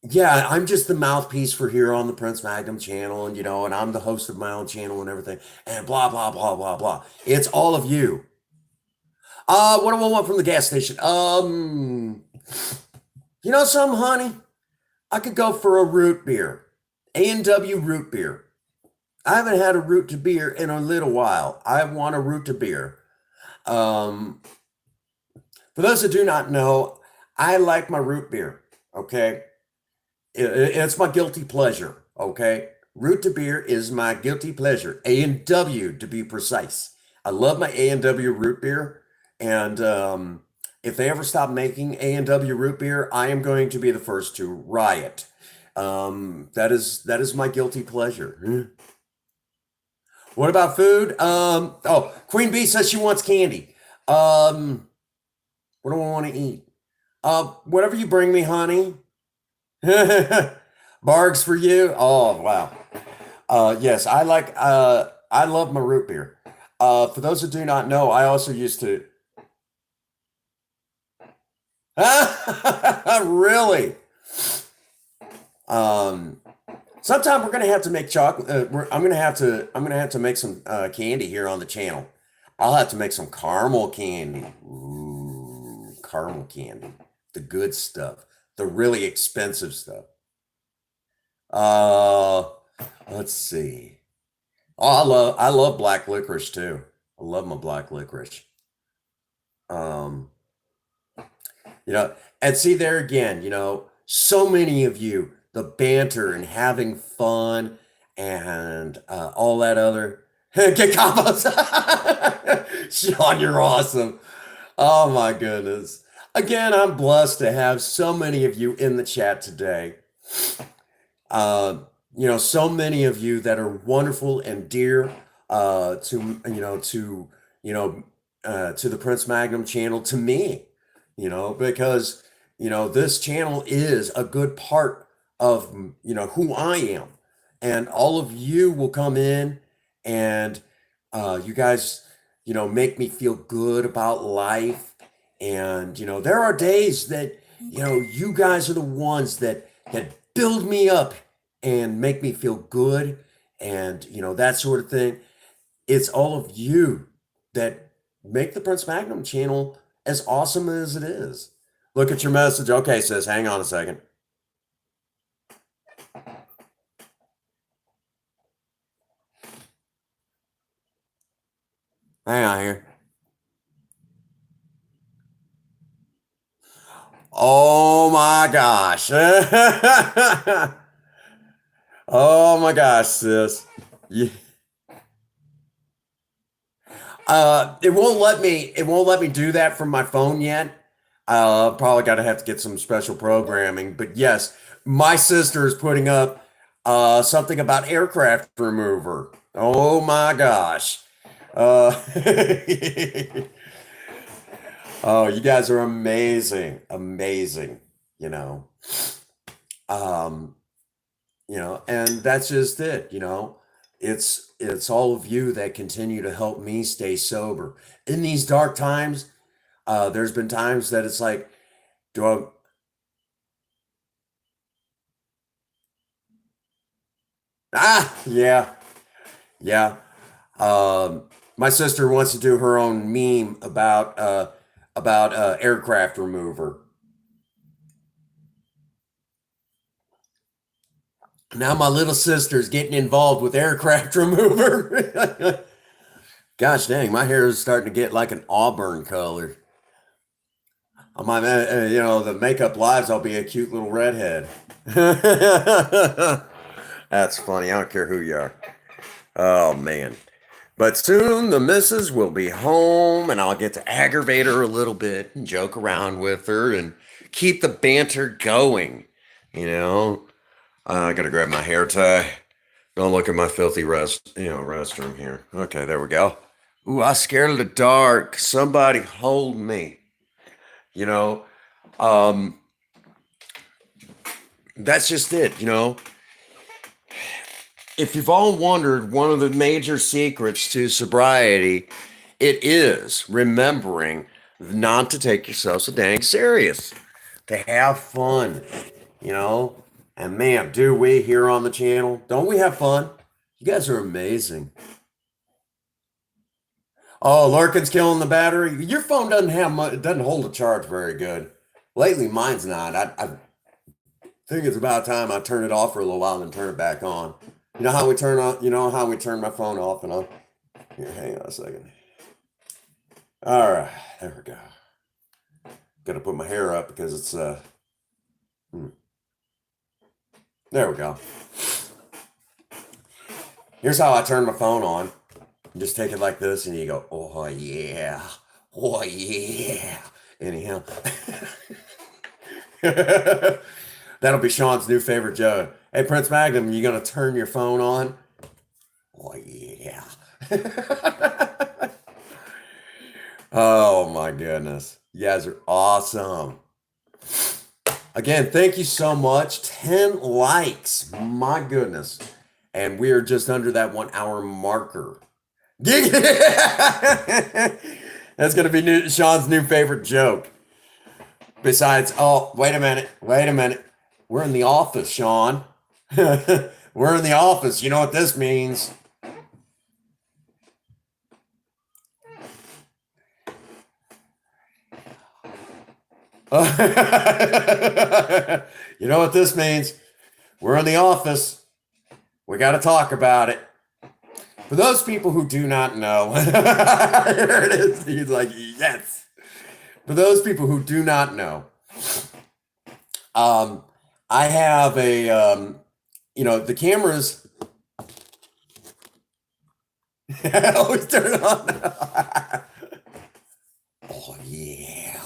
yeah, I'm just the mouthpiece for here on the Prince Magnum channel, and and I'm the host of my own channel and everything, and blah blah blah blah blah. It's all of you. What do I want from the gas station? You know something, honey? I could go for a root beer, A&W root beer. I haven't had a root to beer in a little while. I want a root to beer. For those that do not know, I like my root beer. Okay. It's my guilty pleasure, okay? Root to beer is my guilty pleasure. A&W to be precise. I love my A&W root beer, and if they ever stop making A&W root beer, I am going to be the first to riot. That is my guilty pleasure. What about food? Oh, Queen Bee says she wants candy. What do I want to eat? Whatever you bring me, honey. Bargs for you. Oh wow. Yes, I love my root beer. For those who do not know, I also used to really. Sometime we're gonna have to make chocolate. I'm gonna have to make some candy here on the channel. I'll have to make some caramel candy. Ooh, caramel candy, the good stuff, the really expensive stuff. Uh, let's see. Oh, I love black licorice too. I love my black licorice. Um, and see there again, so many of you, the banter and having fun and all that other get combos. Sean, you're awesome. Oh my goodness. Again, I'm blessed to have so many of you in the chat today. Uh, so many of you that are wonderful and dear to the Prince Magnum channel, to me, because this channel is a good part of who I am, and all of you will come in and you guys make me feel good about life, and there are days that you guys are the ones that build me up and make me feel good, and that sort of thing. It's all of you that make the Prince Magnum channel as awesome as it is. Look at your message. Okay, sis, hang on a second. Hang on here. Oh my gosh. Oh my gosh, sis. Yeah. It won't let me do that from my phone yet. Probably gotta have to get some special programming. But yes, my sister is putting up something about aircraft remover. Oh my gosh. Uh, oh, you guys are amazing. Amazing, you know. Um, and that's just it. It's all of you that continue to help me stay sober in these dark times. There's been times that it's like, do I? Yeah, yeah. My sister wants to do her own meme about aircraft remover. Now my little sister's getting involved with aircraft remover. Gosh dang, my hair is starting to get like an auburn color. On my, the makeup lives, I'll be a cute little redhead. That's funny. I don't care who you are. Oh man. But soon the missus will be home and I'll get to aggravate her a little bit and joke around with her and keep the banter going. You know, I gotta grab my hair tie. Don't look at my filthy restroom here. Okay, there we go. Ooh, I scared of the dark. Somebody hold me. You know, um, that's just it. If you've all wondered, one of the major secrets to sobriety, it is remembering not to take yourself so dang serious, to have fun, you know. And man, do we here on the channel? Don't we have fun? You guys are amazing. Oh, Larkin's killing the battery. Your phone doesn't have much, it doesn't hold a charge very good. Lately, mine's not. I think it's about time I turn it off for a little while and turn it back on. You know how we turn on, how we turn my phone off and on? Here, hang on a second. All right, there we go. Gotta put my hair up because it's there we go. Here's how I turn my phone on. You just take it like this and you go, oh yeah, oh yeah. Anyhow. That'll be Sean's new favorite joke. Hey, Prince Magnum, you gonna turn your phone on? Oh yeah. Oh my goodness. You guys are awesome. Again, thank you so much. 10 likes. My goodness. And we are just under that 1 hour marker. That's gonna be Sean's new favorite joke. Besides, oh, wait a minute. We're in the office, Sean. We're in the office. You know what this means? You know what this means? We're in the office. We got to talk about it. For those people who do not know, here it is. He's like, yes. For those people who do not know, I have a, the cameras. Always turn it on. Oh, yeah.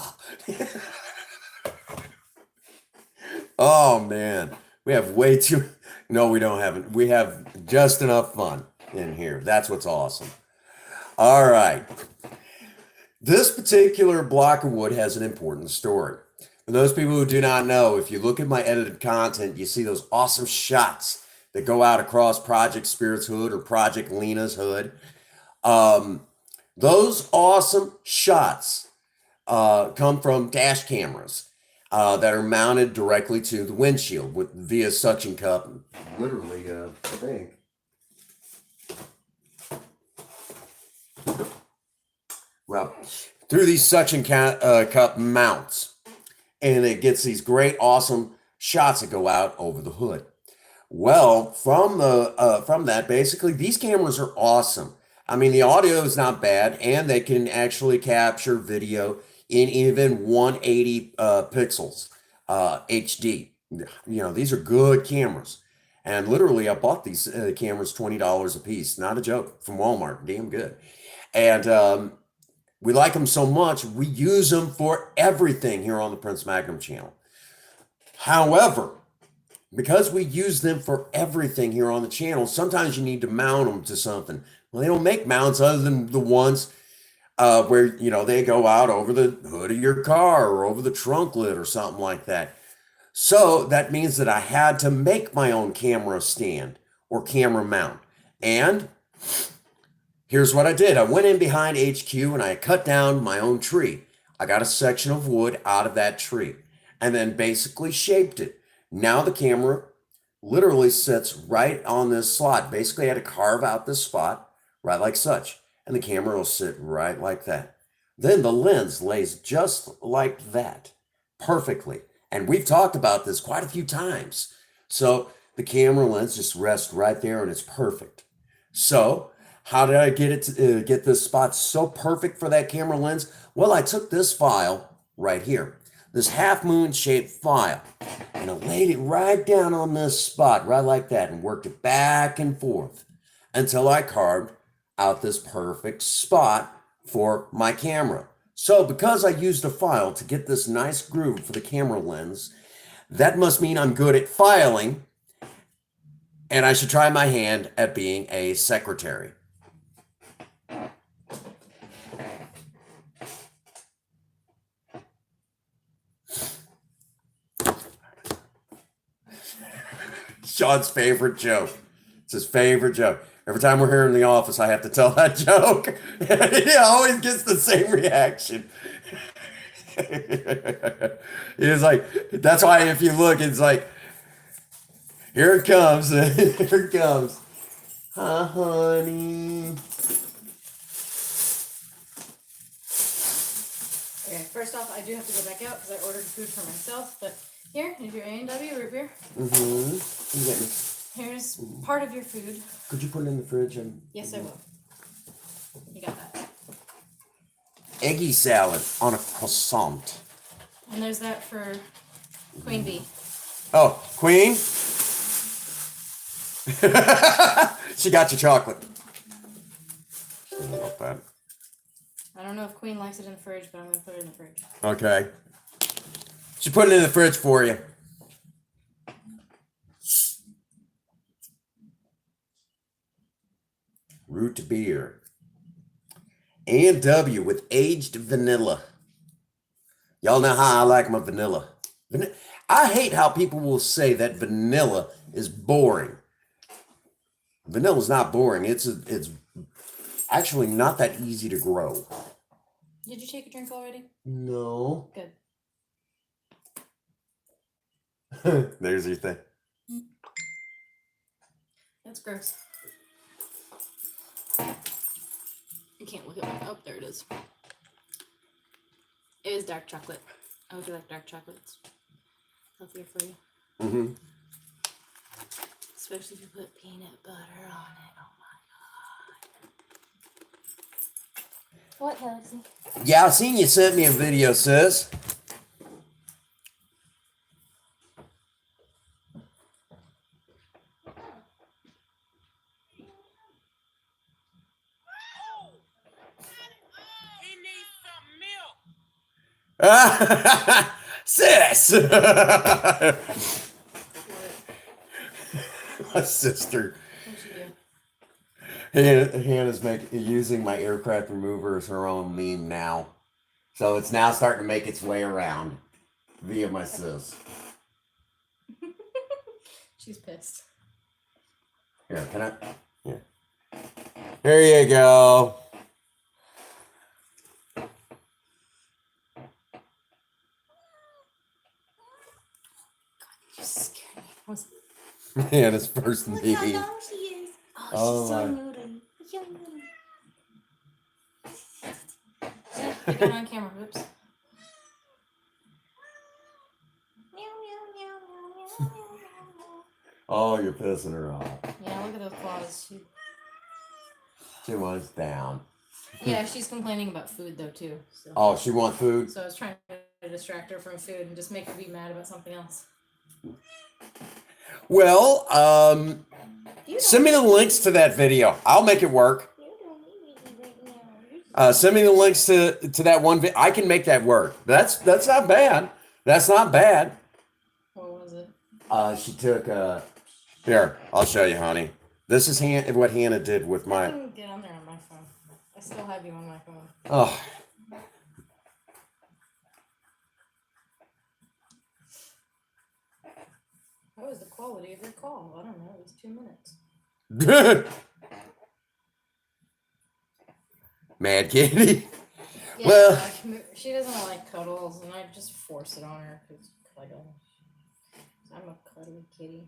Oh, man. We have way too. No, we don't have it. We have just enough fun in here. That's what's awesome. All right. This particular block of wood has an important story. For those people who do not know, if you look at my edited content, you see those awesome shots that go out across Project Spirit's hood or Project Lena's hood. Those awesome shots come from dash cameras that are mounted directly to the windshield via suction cup. Literally, I think. Well, through these suction cup mounts, and it gets these great, awesome shots that go out over the hood. Well, from that, basically, these cameras are awesome. I mean, the audio is not bad, and they can actually capture video in even 180 pixels HD. These are good cameras. And literally, I bought these cameras $20 a piece. Not a joke, from Walmart. Damn good. And we like them so much, we use them for everything here on the Prince Magnum channel. However, because we use them for everything here on the channel, sometimes you need to mount them to something. Well, they don't make mounts other than the ones where, they go out over the hood of your car or over the trunk lid or something like that. So that means that I had to make my own camera stand or camera mount. And here's what I did. I went in behind HQ and I cut down my own tree. I got a section of wood out of that tree and then basically shaped it. Now the camera literally sits right on this slot. Basically, I had to carve out this spot right like such, and the camera will sit right like that. Then the lens lays just like that, perfectly. And we've talked about this quite a few times. So the camera lens just rests right there and it's perfect. So, how did I get it to get this spot so perfect for that camera lens? Well, I took this file right here, this half moon shaped file, and I laid it right down on this spot, right like that, and worked it back and forth until I carved out this perfect spot for my camera. So, because I used a file to get this nice groove for the camera lens, that must mean I'm good at filing, and I should try my hand at being a secretary. Sean's favorite joke. It's his favorite joke. Every time we're here in the office, I have to tell that joke. He always gets the same reaction. It's like, that's why if you look, it's like, here it comes. Here it comes. Hi, honey. Okay, first off, I do have to go back out because I ordered food for myself, but here is your A&W root beer. Here's part of your food. Could you put it in the fridge? Yes, I will. You got that. Eggy salad on a croissant. And there's that for Queen Bee. Oh, Queen? She got your chocolate. She doesn't want that. I don't know if Queen likes it in the fridge, but I'm going to put it in the fridge. Okay. She put it in the fridge for you. Root beer. A&W with aged vanilla. Y'all know how I like my vanilla. I hate how people will say that vanilla is boring. Vanilla's not boring. It's actually not that easy to grow. Did you take a drink already? No. Good. There's your thing. That's gross. You can't look at it. Oh, there it is. It is dark chocolate. I hope you like dark chocolates. Healthier for you. Mm-hmm. Especially if you put peanut butter on it. Oh my god. What, Galaxy? Yeah, I seen you sent me a video, sis. Sis! My sister. What'd you do? Hannah's using my aircraft remover as her own meme now. So it's now starting to make its way around via my sis. She's pissed. Here, can I? Yeah. Here you go. You scared me. What's Hannah's first meme. she is. Oh, she's so noodly. Get it on camera. Oops. Oh, you're pissing her off. Yeah, look at those claws. She wants down. Yeah, she's complaining about food though too. So. Oh, she wants food? So I was trying to distract her from food and just make her be mad about something else. Well, send me the links to that video. I'll make it work. Send me the links to that one video. I can make that work. That's not bad. That's not bad. What was it? She took here, I'll show you, honey. This is what Hannah did with I my. can get on there on my phone. I still have you on my phone. Oh. What was the quality of your call? I don't know. It was 2 minutes. Good. Mad Kitty. Yeah, Well, she doesn't like cuddles, and I just force it on her because I'm a cuddly kitty.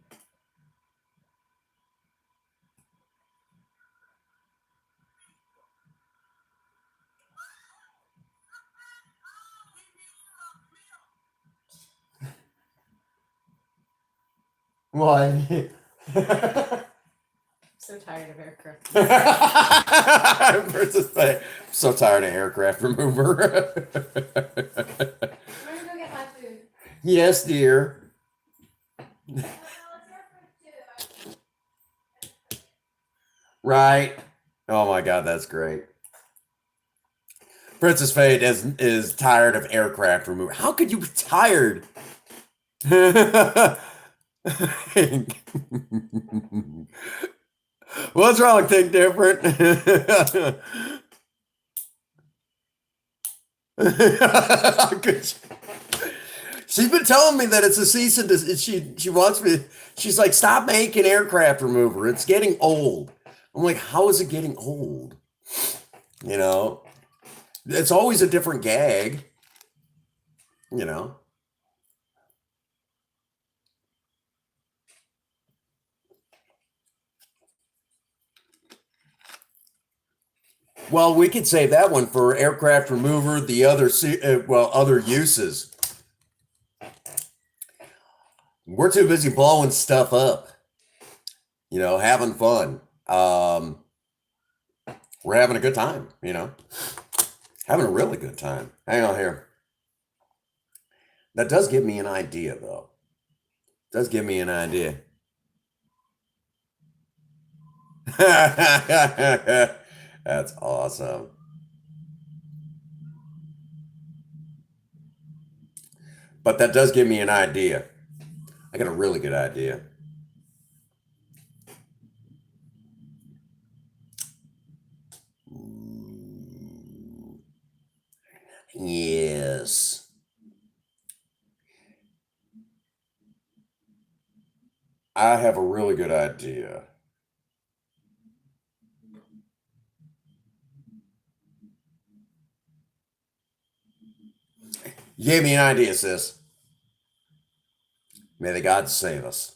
what? So tired of aircraft. Versus say, I'm so tired of aircraft remover. I'm gonna go get my food. Yes, dear. Right. Oh my God, that's great. Princess Fate is tired of aircraft remover. How could you be tired? What's wrong? Think different. She's been telling me that it's a cease and she wants me. She's like, stop making aircraft remover. It's getting old. I'm like, how is it getting old? You know, it's always a different gag. You know. Well, we could save that one for aircraft remover. The other, other uses. We're too busy blowing stuff up. You know, having fun. We're having a good time. You know, having a really good time. Hang on here. That does give me an idea, though. Does give me an idea. That's awesome. But that does give me an idea. I got a really good idea. Yes. I have a really good idea. You gave me an idea, sis. May the gods save us.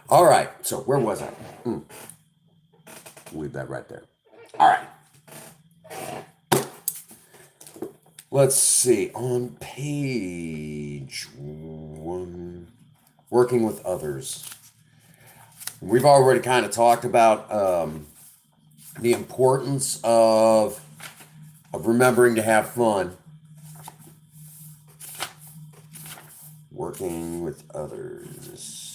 All right. So where was I? Leave that right there. All right. Let's see. On page 1, working with others. We've already kind of talked about the importance of remembering to have fun. Working with others.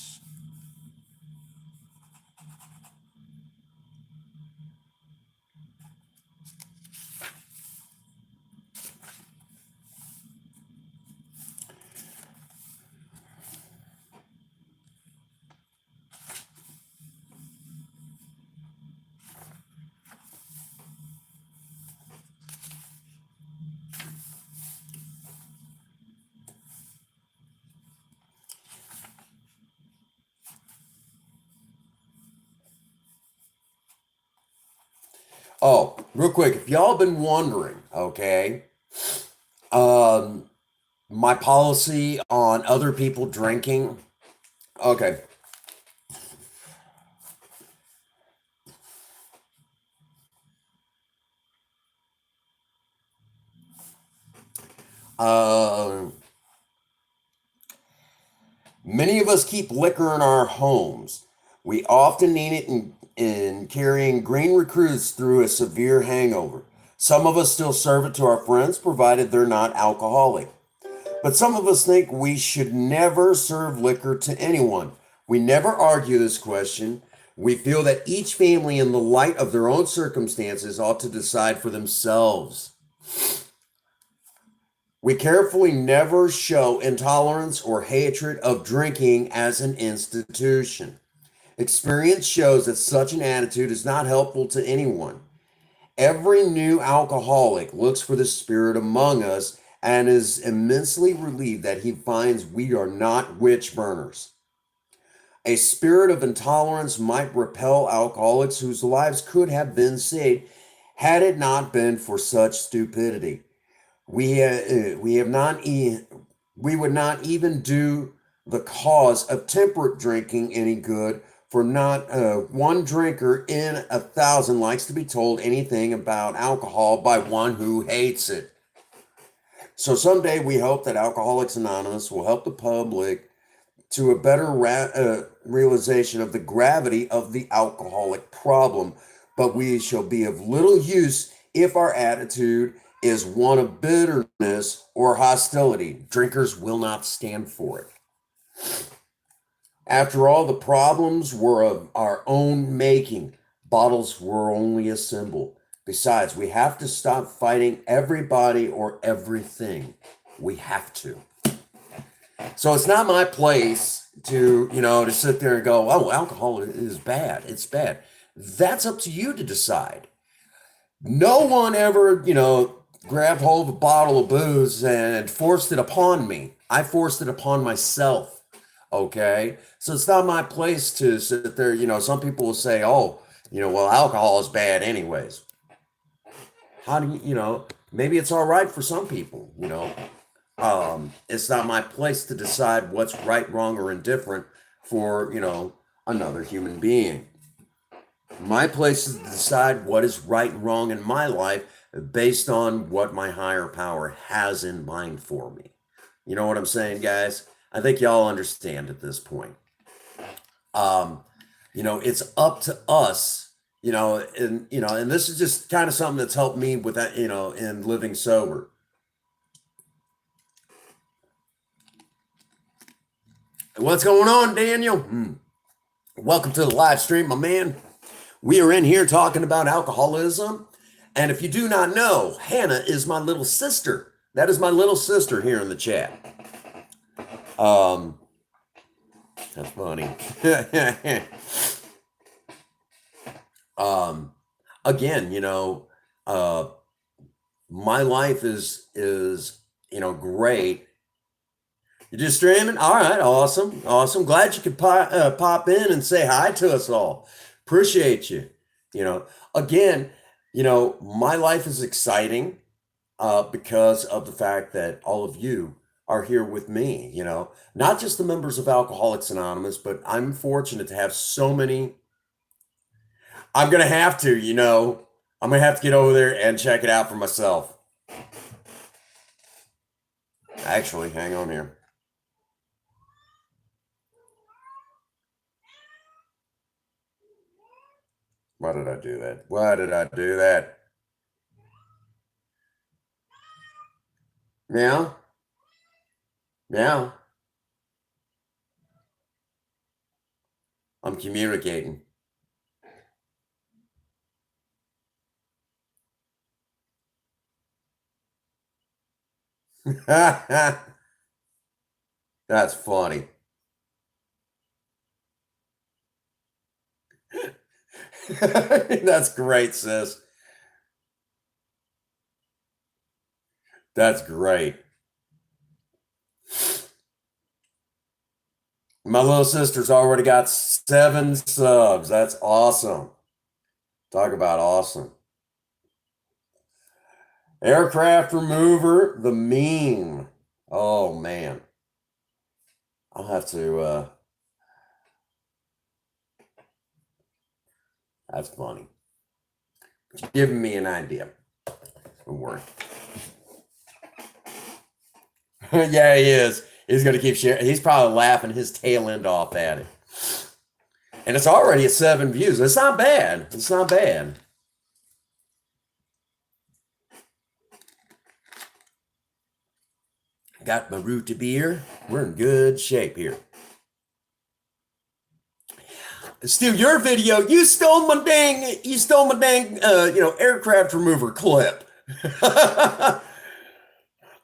Oh, real quick, if y'all been wondering, okay, my policy on other people drinking, okay. Many of us keep liquor in our homes. We often need it in carrying green recruits through a severe hangover. Some of us still serve it to our friends, provided they're not alcoholic. But some of us think we should never serve liquor to anyone. We never argue this question. We feel that each family, in the light of their own circumstances, ought to decide for themselves. We carefully never show intolerance or hatred of drinking as an institution. Experience shows that such an attitude is not helpful to anyone. Every new alcoholic looks for the spirit among us and is immensely relieved that he finds we are not witch burners. A spirit of intolerance might repel alcoholics whose lives could have been saved had it not been for such stupidity. We would not even do the cause of temperate drinking any good for not one drinker in 1,000 likes to be told anything about alcohol by one who hates it. So someday we hope that Alcoholics Anonymous will help the public to a better realization of the gravity of the alcoholic problem. But we shall be of little use if our attitude is one of bitterness or hostility. Drinkers will not stand for it. After all, the problems were of our own making. Bottles were only a symbol. Besides, we have to stop fighting everybody or everything. We have to. So it's not my place to, to sit there and go, oh, alcohol is bad. It's bad. That's up to you to decide. No one ever, grabbed hold of a bottle of booze and forced it upon me. I forced it upon myself. Okay. So it's not my place to sit there. Some people will say, oh, well, alcohol is bad anyways. How do maybe it's all right for some people, it's not my place to decide what's right, wrong, or indifferent for, another human being. My place is to decide what is right and wrong in my life based on what my higher power has in mind for me. You know what I'm saying, guys? I think y'all understand at this point. It's up to us, and this is just kind of something that's helped me with that, in living sober. What's going on, Daniel? Welcome to the live stream, my man. We are in here talking about alcoholism. And if you do not know, Hannah is my little sister. That is my little sister here in the chat. That's funny. Again, my life is great. You're just streaming? All right, awesome. Glad you could pop in and say hi to us all. Appreciate you. Again, my life is exciting because of the fact that all of you are here with me, not just the members of Alcoholics Anonymous, but I'm fortunate to have so many. I'm going to have to, I'm going to have to get over there and check it out for myself. Actually, hang on here. Why did I do that? Meow? I'm communicating. That's funny. That's great, sis. That's great. My little sister's already got 7 subs. That's awesome. Talk about awesome. Aircraft remover, the meme. Oh, man. I'll have to... That's funny. You're giving me an idea. Don't worry. Yeah, he is. He's going to keep sharing. He's probably laughing his tail end off at it. And it's already at 7 views. It's not bad. Got my root to beer. We're in good shape here. Steal your video. You stole my dang, aircraft remover clip.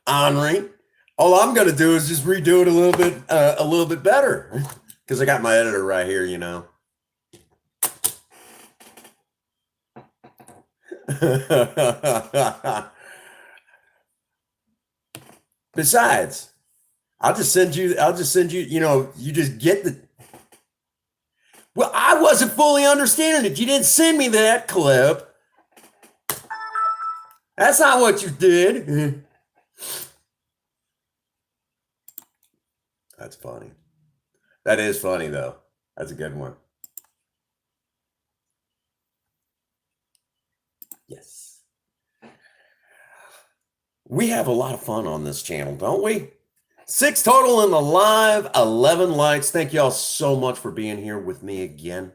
Henri. All I'm going to do is just redo it a little bit better because I got my editor right here, Besides, I'll just send you, you just get the. Well, I wasn't fully understanding it. You didn't send me that clip. That's not what you did. That's funny. That is funny, though. That's a good one. We have a lot of fun on this channel, don't we? 6 total in the live, 11 likes. Thank y'all so much for being here with me again.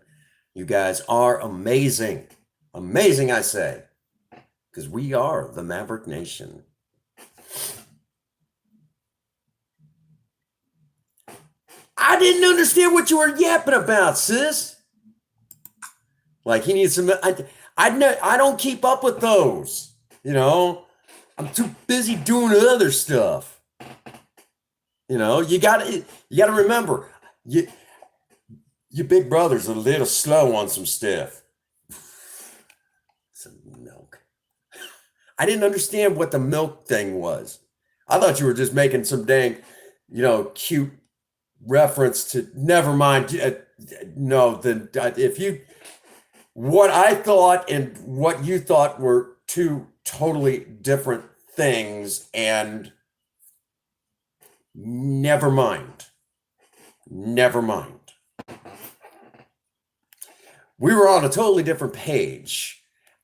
You guys are amazing. Amazing, I say, because we are the Maverick Nation. I didn't understand what you were yapping about, sis. Like he needs some. I don't keep up with those. You know, I'm too busy doing other stuff. You know, you gotta remember, your big brother's a little slow on some stuff. Some milk. I didn't understand what the milk thing was. I thought you were just making some dang, cute reference to. Never mind. No, then if you. What I thought and what you thought were two totally different things, and never mind. Never mind. We were on a totally different page.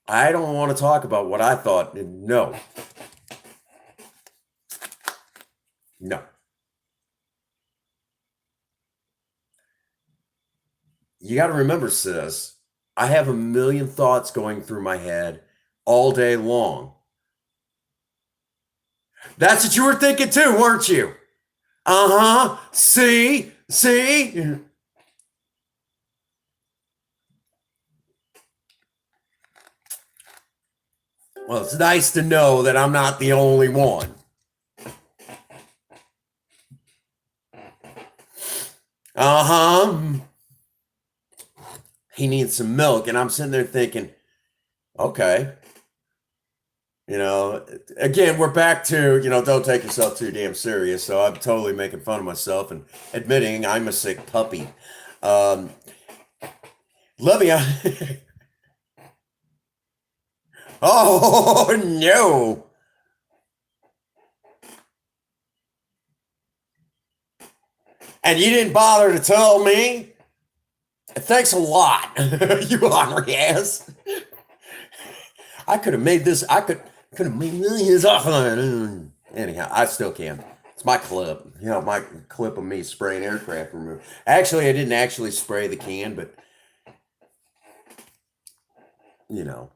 I don't want to talk about what I thought. No. No. You got to remember, sis, I have a million thoughts going through my head all day long. That's what you were thinking too, weren't you? Uh-huh. See? Well, it's nice to know that I'm not the only one. Uh-huh. He needs some milk, and I'm sitting there thinking, okay. Again, we're back to, don't take yourself too damn serious. So I'm totally making fun of myself and admitting I'm a sick puppy. Let me. Oh, no. And you didn't bother to tell me? Thanks a lot, you ornery ass. I could have made this. I could have made millions off of it. Anyhow, I still can. It's my clip. My clip of me spraying aircraft remover. Actually, I didn't actually spray the can, but No,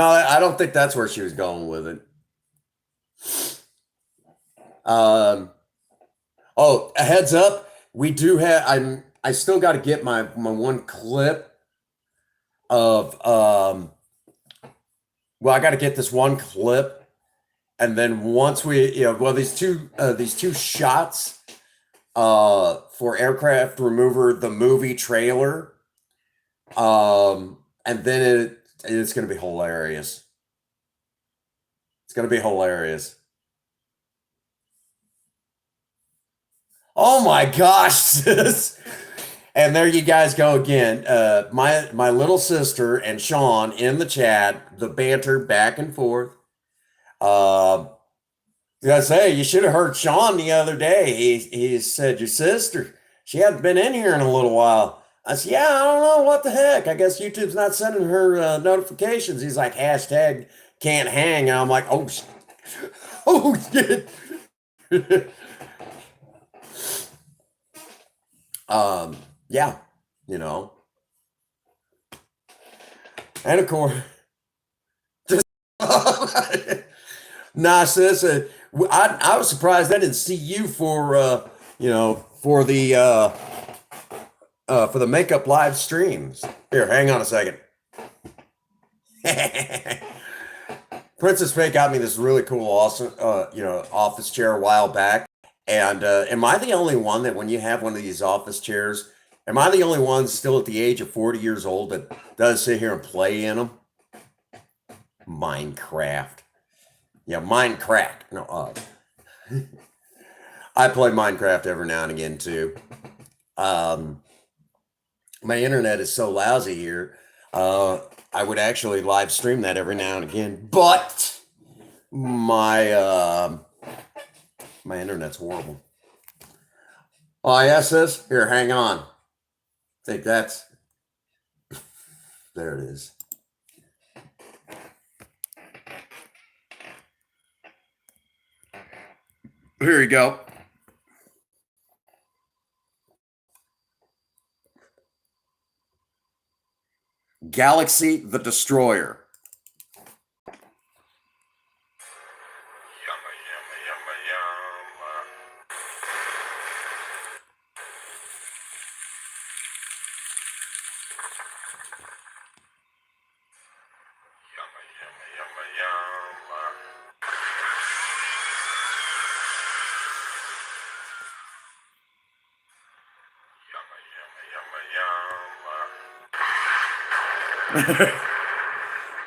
I don't think that's where she was going with it. Oh, a heads up. We do have, I still got to get my one clip of, well, I got to get this one clip. And then once we, these two shots, for Aircraft Remover, the movie trailer. And then it's going to be hilarious. It's going to be hilarious. Oh my gosh, sis. And there you guys go again. My little sister and Sean in the chat, the banter back and forth. I say, you should have heard Sean the other day. He said, your sister, she hasn't been in here in a little while. I said, yeah, I don't know what the heck. I guess YouTube's not sending her notifications. He's like, hashtag can't hang. And I'm like, oh shit. Yeah, and of course, just nah, sis. I was surprised I didn't see you for for the makeup live streams. Here, hang on a second. Princess Fake got me this really cool, awesome, office chair a while back. And am I the only one that when you have one of these office chairs, am I the only one still at the age of 40 years old that does sit here and play in them? Minecraft. Yeah, Minecraft. No, I play Minecraft every now and again too. My internet is so lousy here. I would actually live stream that every now and again, but my internet's horrible. Oh, yes, sis? Here, hang on. Think that's... There it is. Here you go. Galaxy the Destroyer.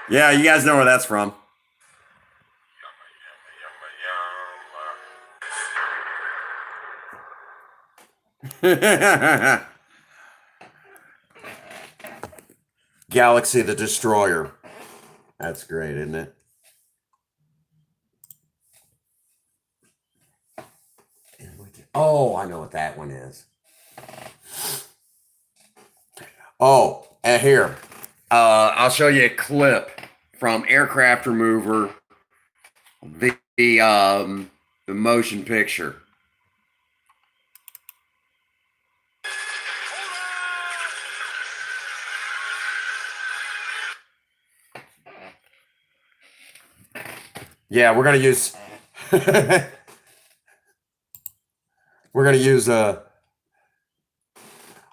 Yeah, you guys know where that's from. Galaxy the Destroyer. That's great, isn't it? Oh, I know what that one is. Oh, and here. I'll show you a clip from Aircraft Remover, the motion picture. Yeah, we're gonna use a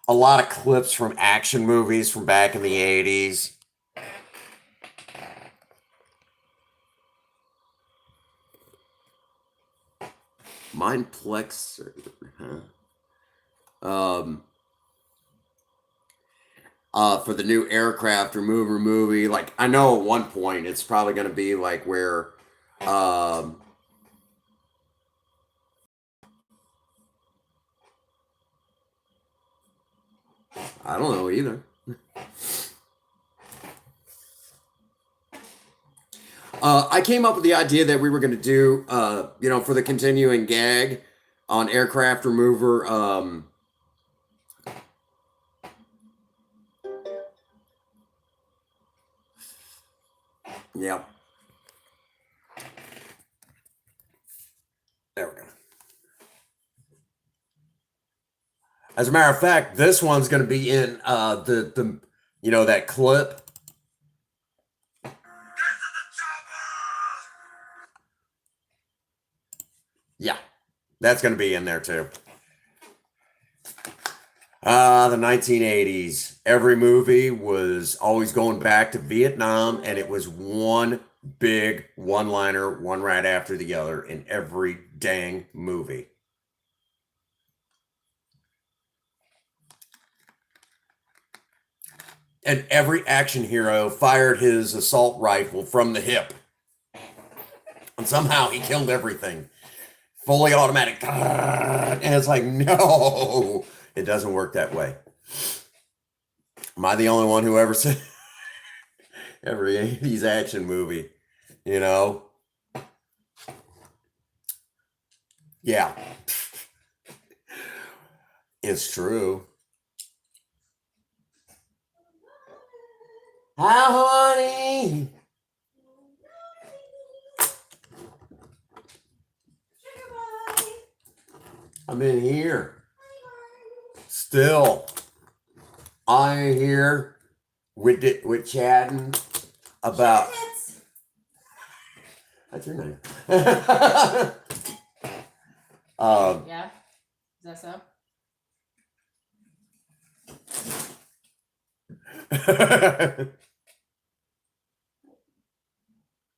lot of clips from action movies from back in the 80s. Mindplex, for the new Aircraft Remover movie. Like, I know at one point it's probably going to be like where, I don't know either. I came up with the idea that we were going to do, for the continuing gag on Aircraft Remover. Yep. There we go. As a matter of fact, this one's going to be in that clip. Yeah, that's going to be in there too. The 1980s. Every movie was always going back to Vietnam, and it was one big one-liner, one right after the other in every dang movie. And every action hero fired his assault rifle from the hip. And somehow he killed everything. Fully automatic. And it's like, no, it doesn't work that way. Am I the only one who ever said every 80s action movie? Yeah. It's true. Hi, honey. I'm in here. Still. I'm here with chatting about. That's your name. Yeah. Is that so?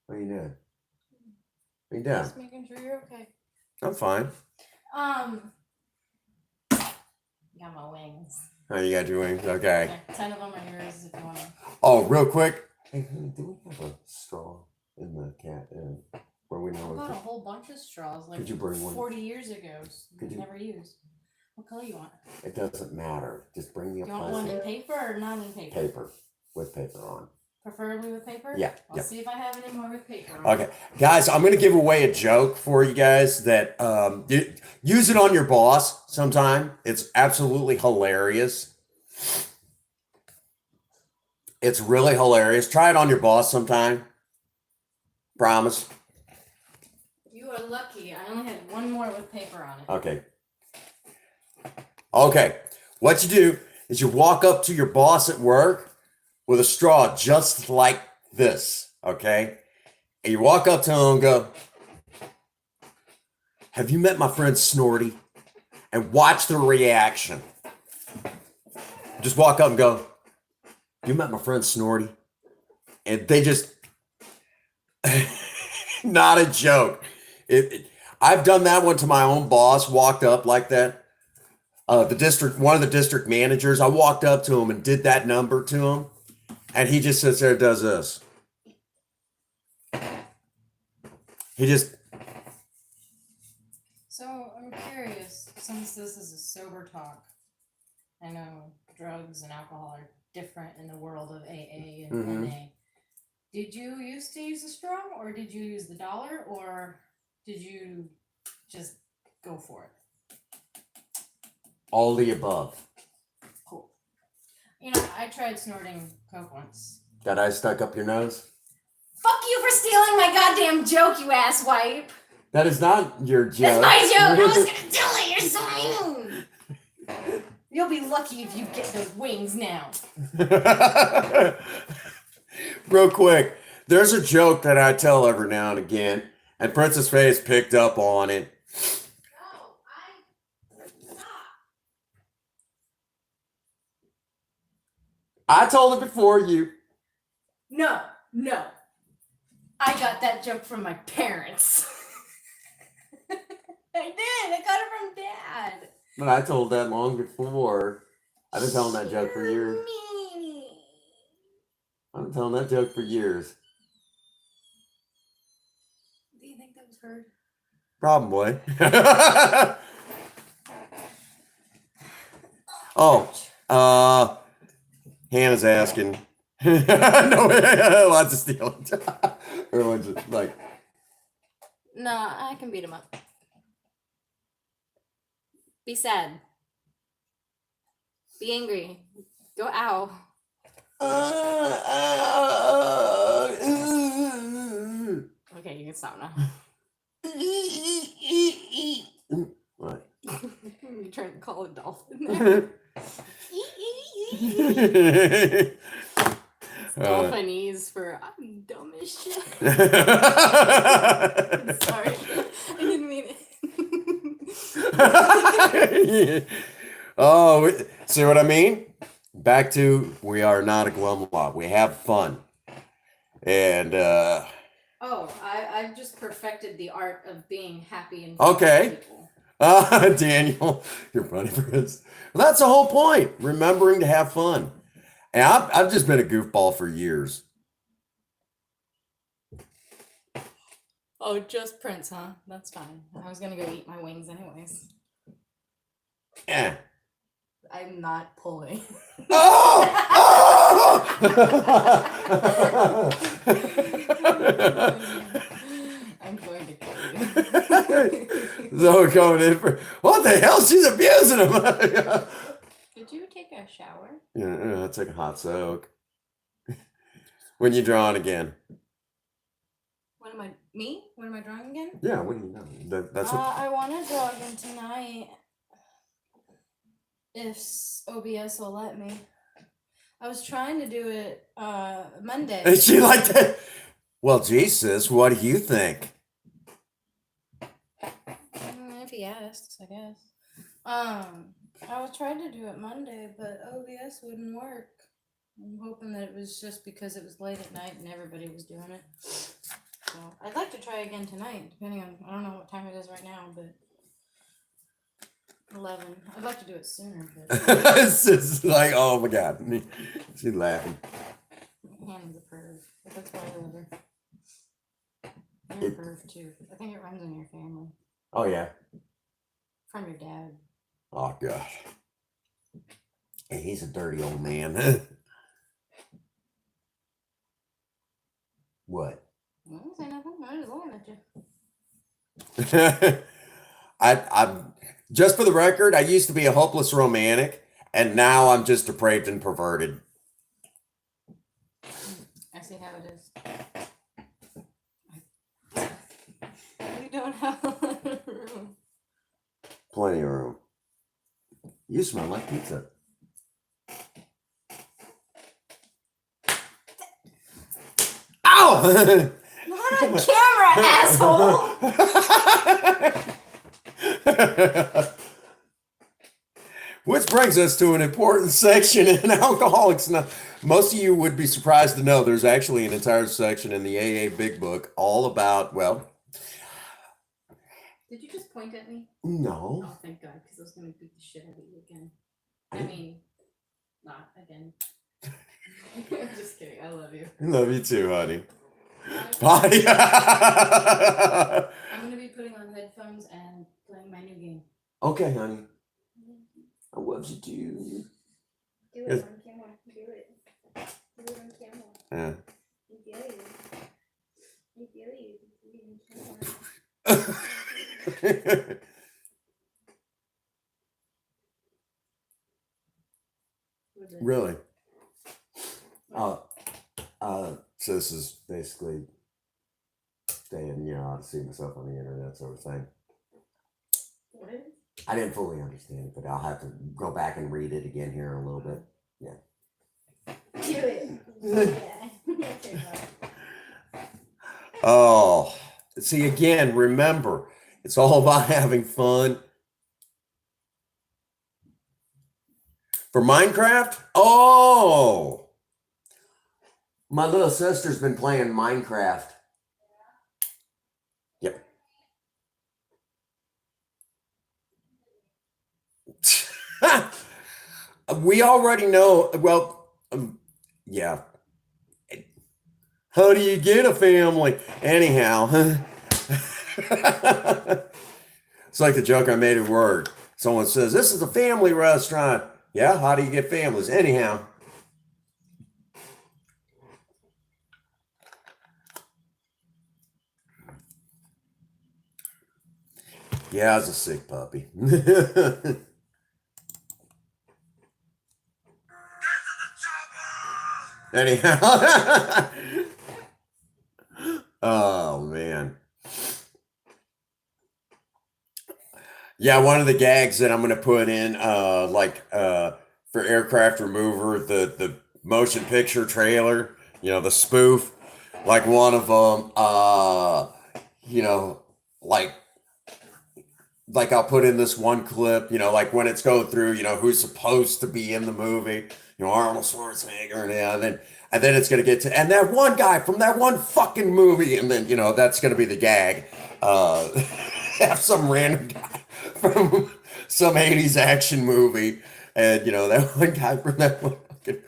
What are you doing? What are you doing? Just making sure you're okay. I'm fine. Got my wings. Oh, you got your wings? Okay. 10 of them are yours if you want to. Oh, real quick. Hey, honey, do we have a straw in the cat where we know? I got a whole bunch of straws like could you bring one? 40 years ago. Could you? Never used. What color you want? It doesn't matter. Just bring me a You want one in paper or not in paper? Paper. With paper on. Preferably with paper? Yeah. I'll see if I have any more with paper on. Okay. Guys, I'm going to give away a joke for you guys that use it on your boss sometime. It's absolutely hilarious. It's really hilarious. Try it on your boss sometime. Promise. You are lucky. I only had one more with paper on it. Okay. Okay. What you do is you walk up to your boss at work with a straw just like this. Okay. And you walk up to him and go, have you met my friend Snorty? And watch the reaction. Just walk up and go, you met my friend Snorty? And they just, not a joke. I've done that one to my own boss, walked up like that. One of the district managers, I walked up to him and did that number to him. And he just sits there and does this. He just, So I'm curious, since this is a sober talk, I know drugs and alcohol are different in the world of AA and NA. Did you used to use a straw, or did you use the dollar, or did you just go for it? all the above. Cool. You know, I tried snorting coke once. That eye stuck up your nose? Fuck you for stealing my goddamn joke, you asswipe! That is not your joke. That's my joke! I was gonna tell it, you're so mean! You'll be lucky if you get those wings now. Real quick, there's a joke that I tell every now and again, and Princess Faye's picked up on it. I told it before you. No. I got that joke from my parents. I did. I got it from Dad. But I told that long before. I've been telling that joke for years. I've been telling that joke for years. Do you think that was heard? Probably. Hannah's asking. No, lots of stealing. Everyone's just like, Nah, I can beat him up. Be sad. Be angry. Go ow. Okay, you can stop now. What? You're trying to call a dolphin there. It's Dolphinese for I'm dumb as shit. Sorry. I didn't mean it. Oh, see what I mean? Back to we are not a glum lot. We have fun. And I've just perfected the art of being happy and okay. people. Daniel, you're funny for this. Well, that's the whole point. Remembering to have fun. And I've just been a goofball for years. Oh, just Prince, huh? That's fine. I was gonna go eat my wings anyways. Yeah. I'm not pulling. Oh! I'm going to kill you. Zoe coming in for what the hell? She's abusing him. Did you take a shower? Yeah, I took a hot soak. When you drawing again? Me? When am I drawing again? Yeah, when you know. That's what. I want to draw again tonight. If OBS will let me. I was trying to do it Monday. And she like that. Well, Jesus, what do you think? If he asks, I guess. I was trying to do it Monday, but OBS wouldn't work. I'm hoping that it was just because it was late at night and everybody was doing it. So I'd like to try again tonight, depending on, I don't know what time it is right now, but 11. I'd like to do it sooner, but It's just like, oh my God. She's laughing. Hannah's a perv. But that's why I love her. You're a perv too. I think it runs in your family. Oh, yeah. From your dad. Oh, gosh. Hey, he's a dirty old man. What? I didn't say nothing. I was looking at you. I'm just for the record, I used to be a hopeless romantic, and now I'm just depraved and perverted. see how it is. We don't have a lot of room. Plenty of room. You smell like pizza. Ow! Not on camera, asshole! Which brings us to an important section in Alcoholics Anonymous. Most of you would be surprised to know there's actually an entire section in the AA Big Book all about, well... Did you just point at me? No. Oh, thank God, because I was going to beat the shit out of you again. I mean, not again. I'm just kidding. I love you. I love you too, honey. Bye. I'm going to be putting on headphones and playing my new game. Okay, honey. I love you too. Do it on camera. Do it. Do it on camera. Yeah. I dare you. I dare you. Do it on camera. Really? So this is basically saying, you know, how to see myself on the internet sort of thing. What is it? I didn't fully understand it, but I'll have to go back and read it again here in a little bit. Yeah. Do it. Yeah. Oh, see, again, remember, it's all about having fun. For Minecraft? Oh, my little sister's been playing Minecraft. Yep. We already know. Well, yeah. How do you get a family? Anyhow, it's like the joke I made at work. Someone says, "This is a family restaurant." Yeah, how do you get families? Anyhow. Yeah, I was a sick puppy. Anyhow. Oh, man. Yeah, one of the gags that I'm going to put in, for Aircraft Remover, the motion picture trailer, you know, the spoof, like one of them, you know, like I'll put in this one clip, you know, like when it's going through, you know, who's supposed to be in the movie, you know, Arnold Schwarzenegger, and then it's going to get to, and that one guy from that one fucking movie, and then, you know, that's going to be the gag. Have some random guy from some 80s action movie, and, you know, that one guy from that one fucking,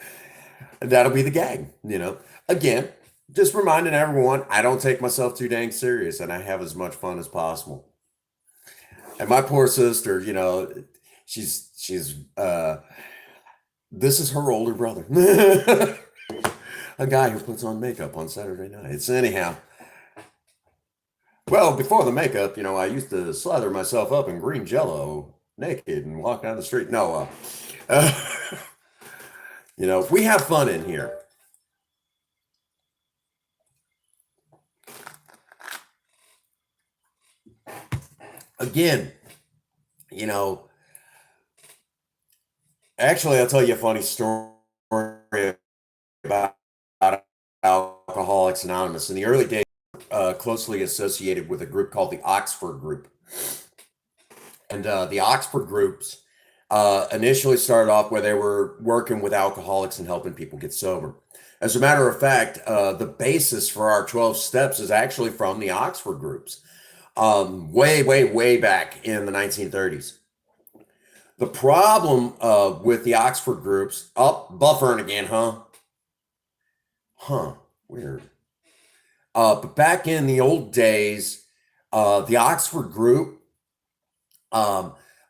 and that'll be the gag, you know. Again, just reminding everyone, I don't take myself too dang serious, and I have as much fun as possible. And my poor sister, you know, she's this is her older brother. A guy who puts on makeup on Saturday nights. Anyhow. Well, before the makeup, you know, I used to slather myself up in green Jello naked and walk down the street. No, you know, we have fun in here. Again, you know, actually, I'll tell you a funny story about Alcoholics Anonymous. In the early days, closely associated with a group called the Oxford Group. And the Oxford groups initially started off where they were working with alcoholics and helping people get sober. As a matter of fact, the basis for our 12 steps is actually from the Oxford groups, way back in the 1930s. The problem with the Oxford groups, buffering again, weird. But back in the old days, the Oxford group,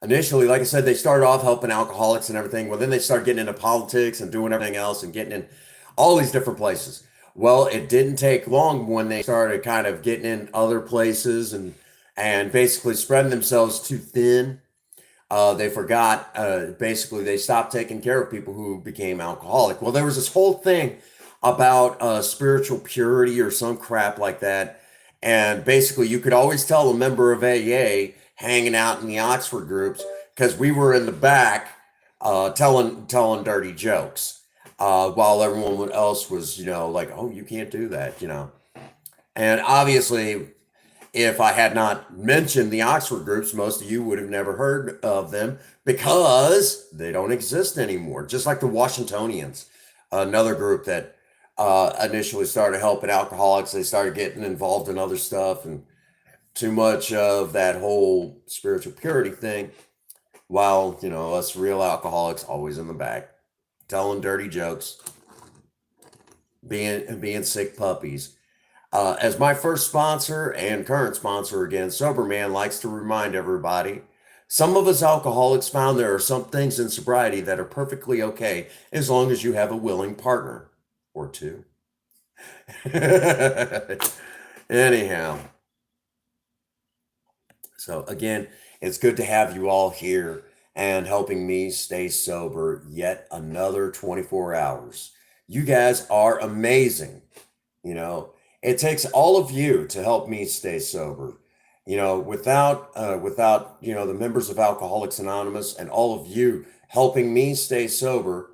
initially, like I said, they started off helping alcoholics and everything. Well, then they started getting into politics and doing everything else and getting in all these different places. Well, it didn't take long when they started kind of getting in other places and basically spreading themselves too thin. They forgot, basically, they stopped taking care of people who became alcoholic. Well, there was this whole thing about spiritual purity or some crap like that. And basically, you could always tell a member of AA hanging out in the Oxford groups because we were in the back telling dirty jokes while everyone else was, like, oh, you can't do that, And obviously, if I had not mentioned the Oxford groups, most of you would have never heard of them because they don't exist anymore. Just like the Washingtonians, another group that initially started helping alcoholics. They started getting involved in other stuff and too much of that whole spiritual purity thing. While, us real alcoholics always in the back, telling dirty jokes, being sick puppies. As my first sponsor and current sponsor again, Soberman likes to remind everybody, some of us alcoholics found there are some things in sobriety that are perfectly okay as long as you have a willing partner or two. Anyhow, so again, it's good to have you all here and helping me stay sober yet another 24 hours. You guys are amazing. It takes all of you to help me stay sober. Without the members of Alcoholics Anonymous and all of you helping me stay sober,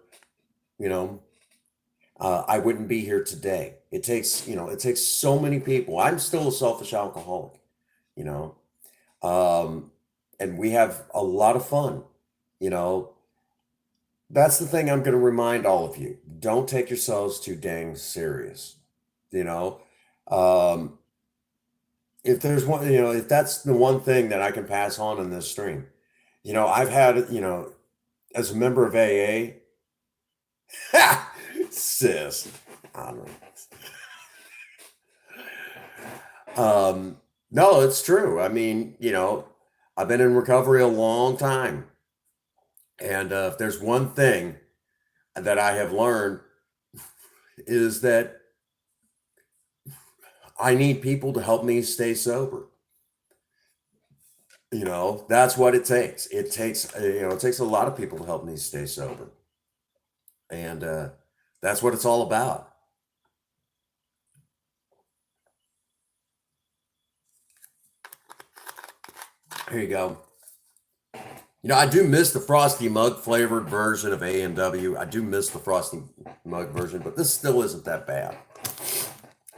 I wouldn't be here today. It takes so many people. I'm still a selfish alcoholic, and we have a lot of fun. That's the thing I'm going to remind all of you. Don't take yourselves too dang serious. If there's one, if that's the one thing that I can pass on in this stream, I've had, as a member of AA, sis, I don't know. No, it's true. I mean, I've been in recovery a long time. And if there's one thing that I have learned is that I need people to help me stay sober. That's what it takes. It takes a lot of people to help me stay sober. And that's what it's all about. Here you go. I do miss the frosty mug flavored version of A&W. I do miss the frosty mug version, but this still isn't that bad.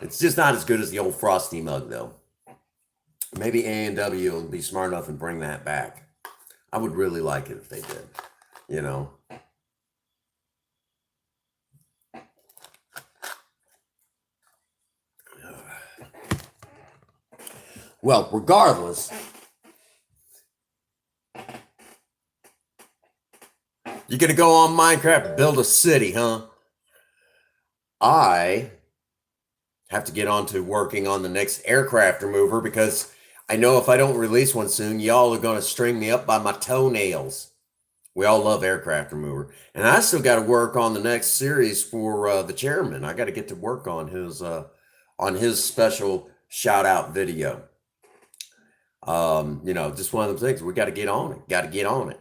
It's just not as good as the old frosty mug, though. Maybe A&W will be smart enough and bring that back. I would really like it if they did, Well, regardless, you're going to go on Minecraft and build a city, huh? I have to get on to working on the next aircraft remover because I know if I don't release one soon, y'all are going to string me up by my toenails. We all love aircraft remover. And I still got to work on the next series for the chairman. I got to get to work on his special shout out video. Just one of those things. We got to get on it. Got to get on it.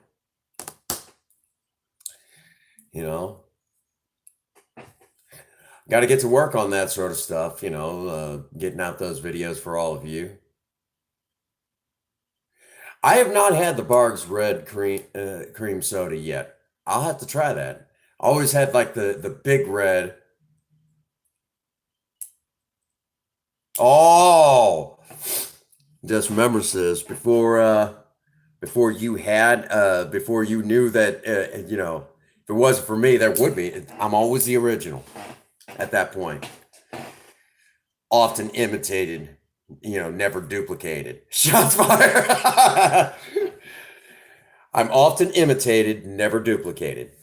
Got to get to work on that sort of stuff, getting out those videos for all of you. I have not had the Barg's red cream soda yet. I'll have to try that. I always had like the big red. Oh, just remember, sis, before you knew that, if it wasn't for me, there would be. I'm always the original at that point. Often imitated, never duplicated. Shots fired. I'm often imitated, never duplicated.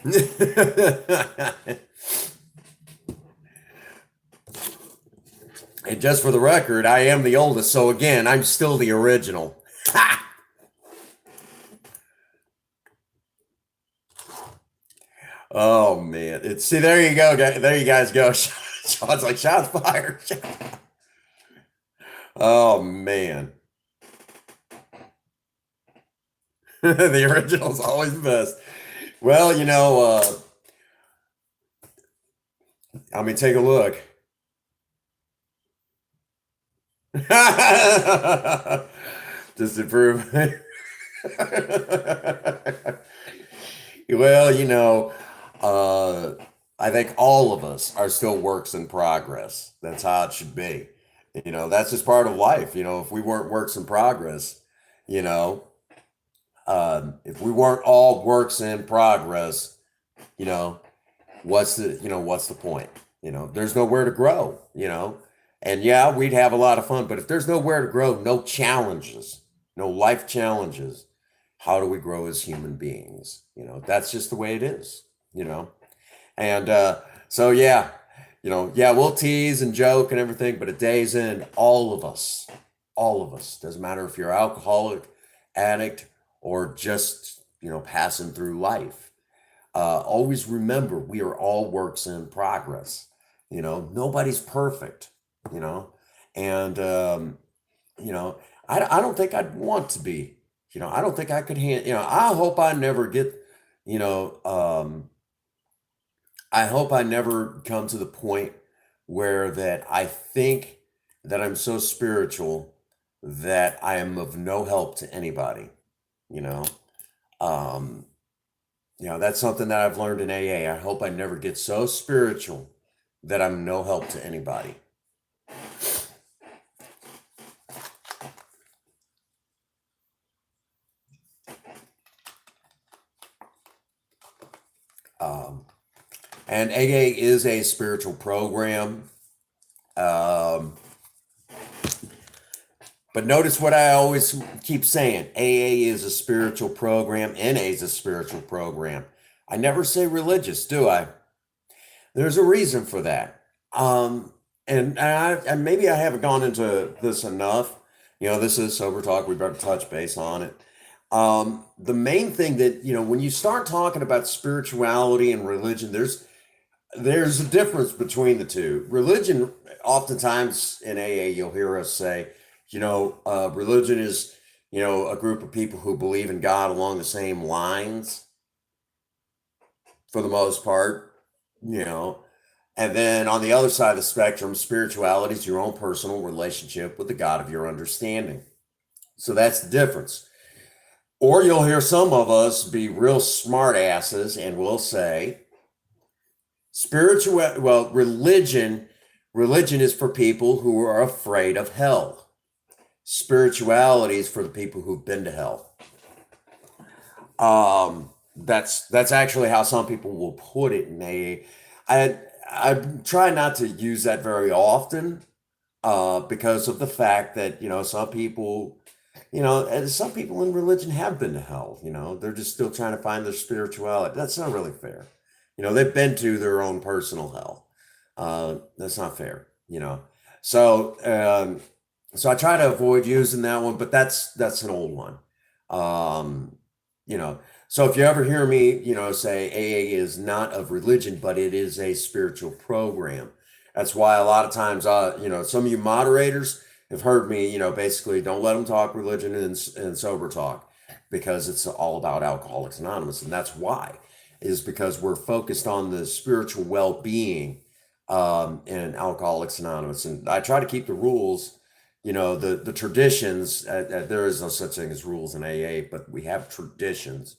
And just for the record, I am the oldest, so again, I'm still the original. Oh man, see, there you go, there you guys go. Sean's like, shots fired. Oh man. The original's always the best. Well, I mean, take a look. Just to prove. Well, uh, I think all of us are still works in progress. That's how it should be. That's just part of life. If we weren't works in progress, you know, if we weren't all works in progress, you know, what's the point? There's nowhere to grow. And yeah, we'd have a lot of fun, but if there's nowhere to grow, no challenges, no life challenges, how do we grow as human beings? That's just the way it is. You know, and so yeah, yeah, we'll tease and joke and everything, but at day's end, all of us, doesn't matter if you're alcoholic, addict, or just passing through life. Always remember, we are all works in progress. Nobody's perfect. You know, and you know, I don't think I'd want to be. I don't think I could hand. I hope I never get. You know, I hope I never come to the point where that I think that I'm so spiritual that I am of no help to anybody. You know, um, that's something that I've learned in AA. I hope I never get so spiritual that I'm no help to anybody. Um, and AA is a spiritual program. Um, but notice what I always keep saying: AA is a spiritual program. NA is a spiritual program. I never say religious, do I? There's a reason for that. And maybe I haven't gone into this enough. This is sober talk. We better touch base on it. The main thing that when you start talking about spirituality and religion, there's a difference between the two. Religion, oftentimes in AA, you'll hear us say, religion is a group of people who believe in God along the same lines for the most part. you know. And then on the other side of the spectrum, spirituality is your own personal relationship with the God of your understanding. So that's the difference. Or you'll hear some of us be real smart asses and we'll say, religion is for people who are afraid of hell. Spirituality is for the people who've been to hell. That's actually how some people will put it in AA. I try not to use that very often because of the fact that some people in religion have been to hell. They're just still trying to find their spirituality. That's not really fair. They've been to their own personal hell. That's not fair. So so I try to avoid using that one, but that's an old one. Um, you know, so if you ever hear me, say AA is not of religion, but it is a spiritual program. That's why a lot of times, some of you moderators have heard me, basically don't let them talk religion and sober talk because it's all about Alcoholics Anonymous. And that's why, is because we're focused on the spiritual well-being in Alcoholics Anonymous. And I try to keep the rules, the traditions. There is no such thing as rules in AA, but we have traditions.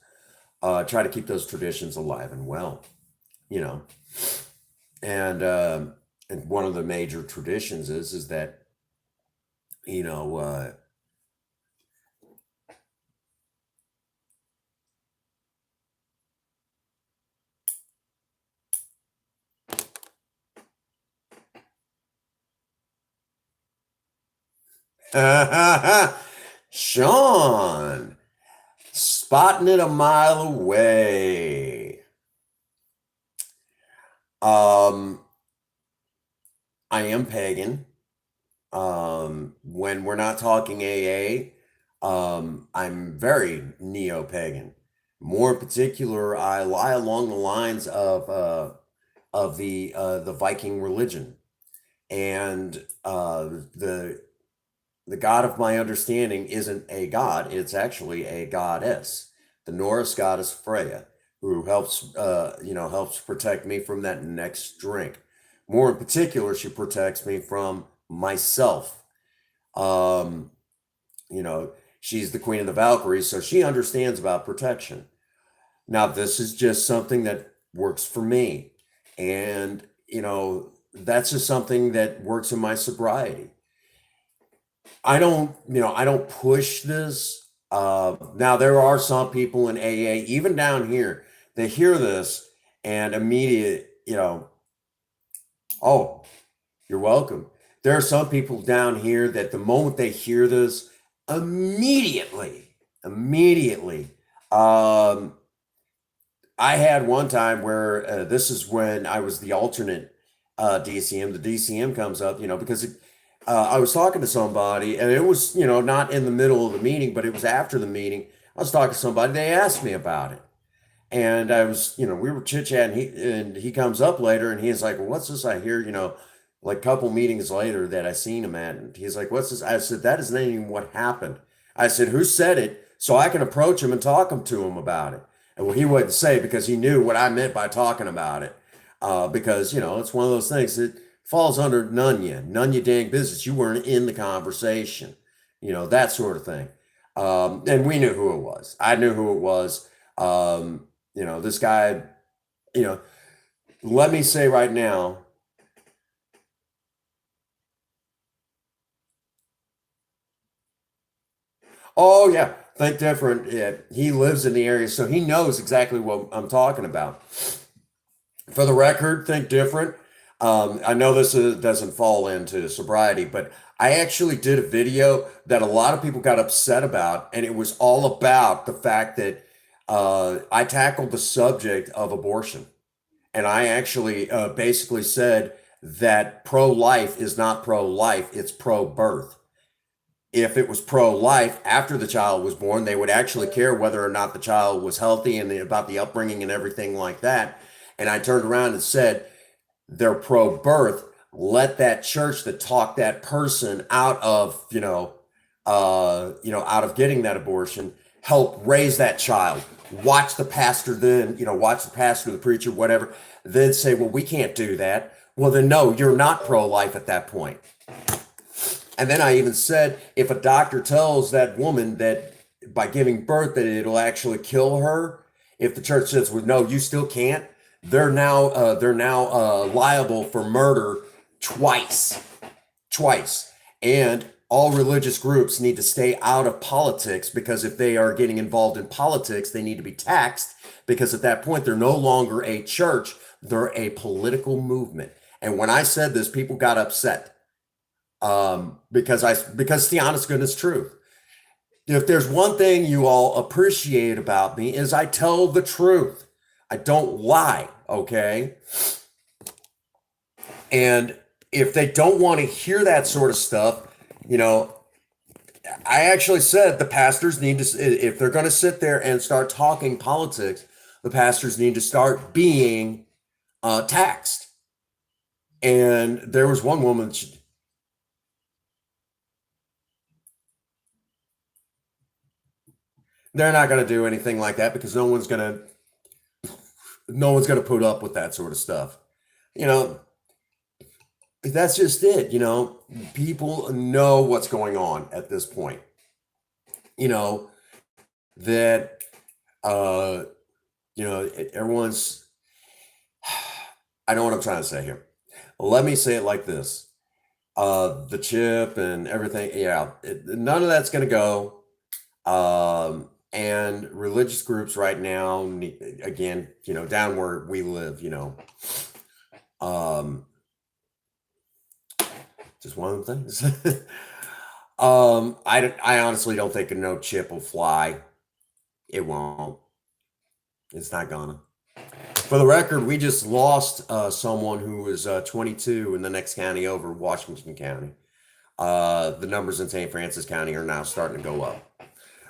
Try to keep those traditions alive and well, you know. And one of the major traditions is that, you know, Sean, spotting it a mile away. Um, I am pagan. When we're not talking AA, I'm very neo-pagan. More in particular, I lie along the lines of the Viking religion, and the god of my understanding isn't a god; it's actually a goddess, the Norse goddess Freya, who helps helps protect me from that next drink. More in particular, she protects me from myself. Um, you know, she's the queen of the Valkyries, so she understands about protection. Now, this is just something that works for me. And, that's just something that works in my sobriety. I don't push this. Now there are some people in AA, even down here, they hear this and immediate, oh, you're welcome. There are some people down here that the moment they hear this, immediately, um, I had one time where this is when I was the alternate DCM. The DCM comes up, because I was talking to somebody, and it was, not in the middle of the meeting, but it was after the meeting. I was talking to somebody. They asked me about it, and I was, we were chit chatting. He comes up later, and he's like, "Well, what's this I hear?" Like a couple meetings later that I seen him at, and he's like, "What's this?" I said, "That isn't even what happened." I said, "Who said it?" So I can approach him and talk to him about it. And well, he wouldn't say because he knew what I meant by talking about it. Because it's one of those things that falls under none you dang business. You weren't in the conversation, that sort of thing. And we knew who it was. I knew who it was. This guy, you know, let me say right now, oh yeah, think different. Yeah, he lives in the area, so he knows exactly what I'm talking about. For the record, think different. I know doesn't fall into sobriety, but I actually did a video that a lot of people got upset about, and it was all about the fact that I tackled the subject of abortion. And I actually basically said that pro life is not pro life, it's pro birth. If it was pro life after the child was born, they would actually care whether or not the child was healthy and about the upbringing and everything like that. And I turned around and said, they're pro birth. Let that church that talked that person out of, out of getting that abortion, help raise that child. Watch the pastor then, watch the pastor, the preacher, whatever, then say, well, we can't do that. Well, then no, you're not pro life at that point. And then I even said, if a doctor tells that woman that by giving birth that it'll actually kill her, if the church says, well, no, you still can't, they're now liable for murder twice, and all religious groups need to stay out of politics, because if they are getting involved in politics, they need to be taxed, because at that point they're no longer a church, they're a political movement. And when I said this, people got upset, because it's the honest goodness truth. If there's one thing you all appreciate about me is I tell the truth. I don't lie, okay? And if they don't want to hear that sort of stuff, I actually said the pastors need to, if they're going to sit there and start talking politics, the pastors need to start being taxed. And there was one woman, they're not going to do anything like that, because no one's going to put up with that sort of stuff. That's just it. People know what's going on at this point. That everyone's, I know what I'm trying to say here. Let me say it like this. The chip and everything, yeah, none of that's going to go. And religious groups right now, again, down where we live, just one of the things. I honestly don't think a no chip will fly. It won't. It's not gonna. For the record, we just lost someone who was 22 in the next county over, Washington County. The numbers in St. Francis County are now starting to go up.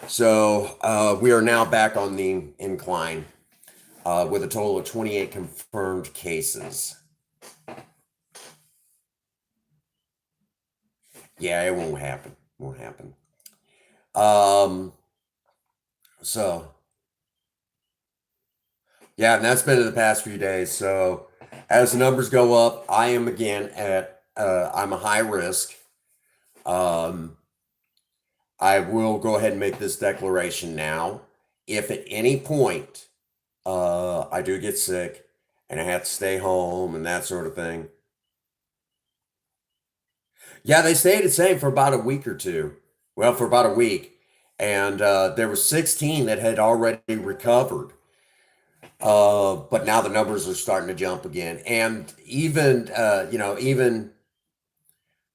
So we are now back on the incline with a total of 28 confirmed cases. Yeah, it won't happen. Won't happen. So yeah, and that's been in the past few days. So as the numbers go up, I am again at I'm a high risk. Um, I will go ahead and make this declaration now. If at any point I do get sick and I have to stay home and that sort of thing, yeah, they stayed the same for about a week or two. Well, for about a week, and there were 16 that had already recovered. But now the numbers are starting to jump again, and even even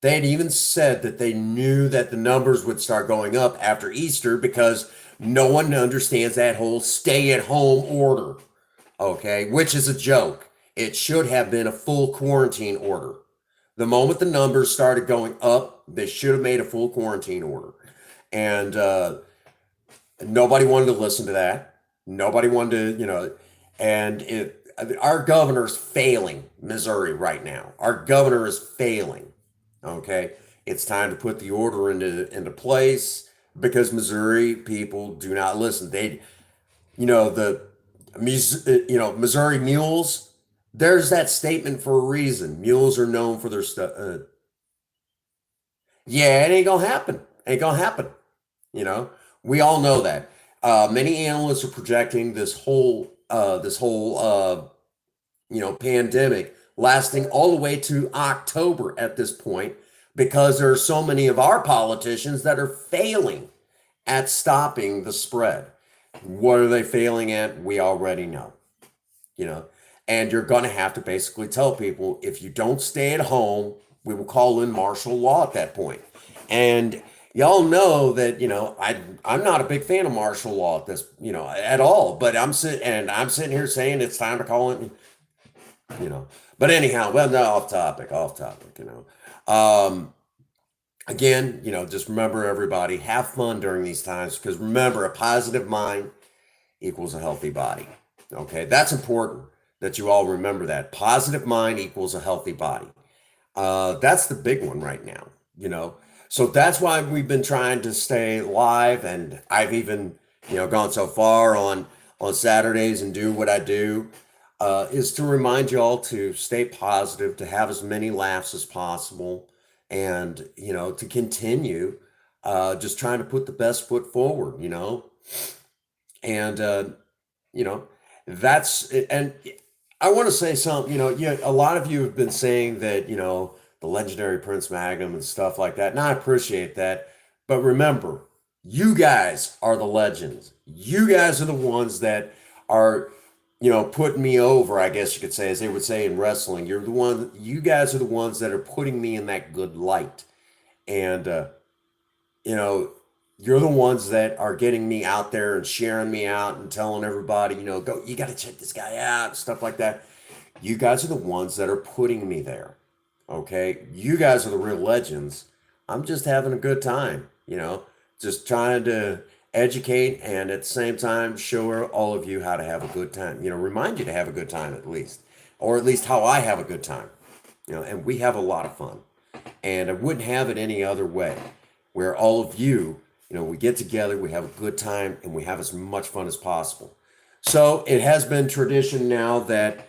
they had even said that they knew that the numbers would start going up after Easter because no one understands that whole stay-at-home order. Okay, which is a joke. It should have been a full quarantine order. The moment the numbers started going up, they should have made a full quarantine order. And nobody wanted to listen to that. Nobody wanted to, and our governor's failing Missouri right now. Our governor is failing. Okay. It's time to put the order into place because Missouri people do not listen. They, the Missouri mules, there's that statement for a reason. Mules are known for their stuff. Yeah, it ain't gonna happen. Ain't gonna happen. You know, we all know that. Many analysts are projecting this whole pandemic lasting all the way to October at this point because there are so many of our politicians that are failing at stopping the spread. What are they failing at? We already know, you know, and you're going to have to basically tell people if you don't stay at home, we will call in martial law at that point. And y'all know that, I'm not a big fan of martial law at this, at all, but I'm sitting here saying it's time to call it, but anyhow, well, no, off topic, again, just remember everybody, have fun during these times because remember, a positive mind equals a healthy body. Okay, that's important that you all remember that. Positive mind equals a healthy body. That's the big one right now, So that's why we've been trying to stay live, and I've even, gone so far on Saturdays and do what I do, is to remind y'all to stay positive, to have as many laughs as possible, and to continue just trying to put the best foot forward, and you know that's and I want to say something. Yeah, a lot of you have been saying that the legendary Prince Magnum and stuff like that, and I appreciate that. But remember, you guys are the legends. You guys are the ones that are putting me over, I guess you could say, as they would say in wrestling. You guys are the ones that are putting me in that good light. And, you know, you're the ones that are getting me out there and sharing me out and telling everybody, go, you got to check this guy out, and stuff like that. You guys are the ones that are putting me there. Okay. You guys are the real legends. I'm just having a good time, just trying to educate and at the same time show all of you how to have a good time, remind you to have a good time at least, or at least how I have a good time, and we have a lot of fun. And I wouldn't have it any other way where all of you, we get together, we have a good time, and we have as much fun as possible. So it has been tradition now that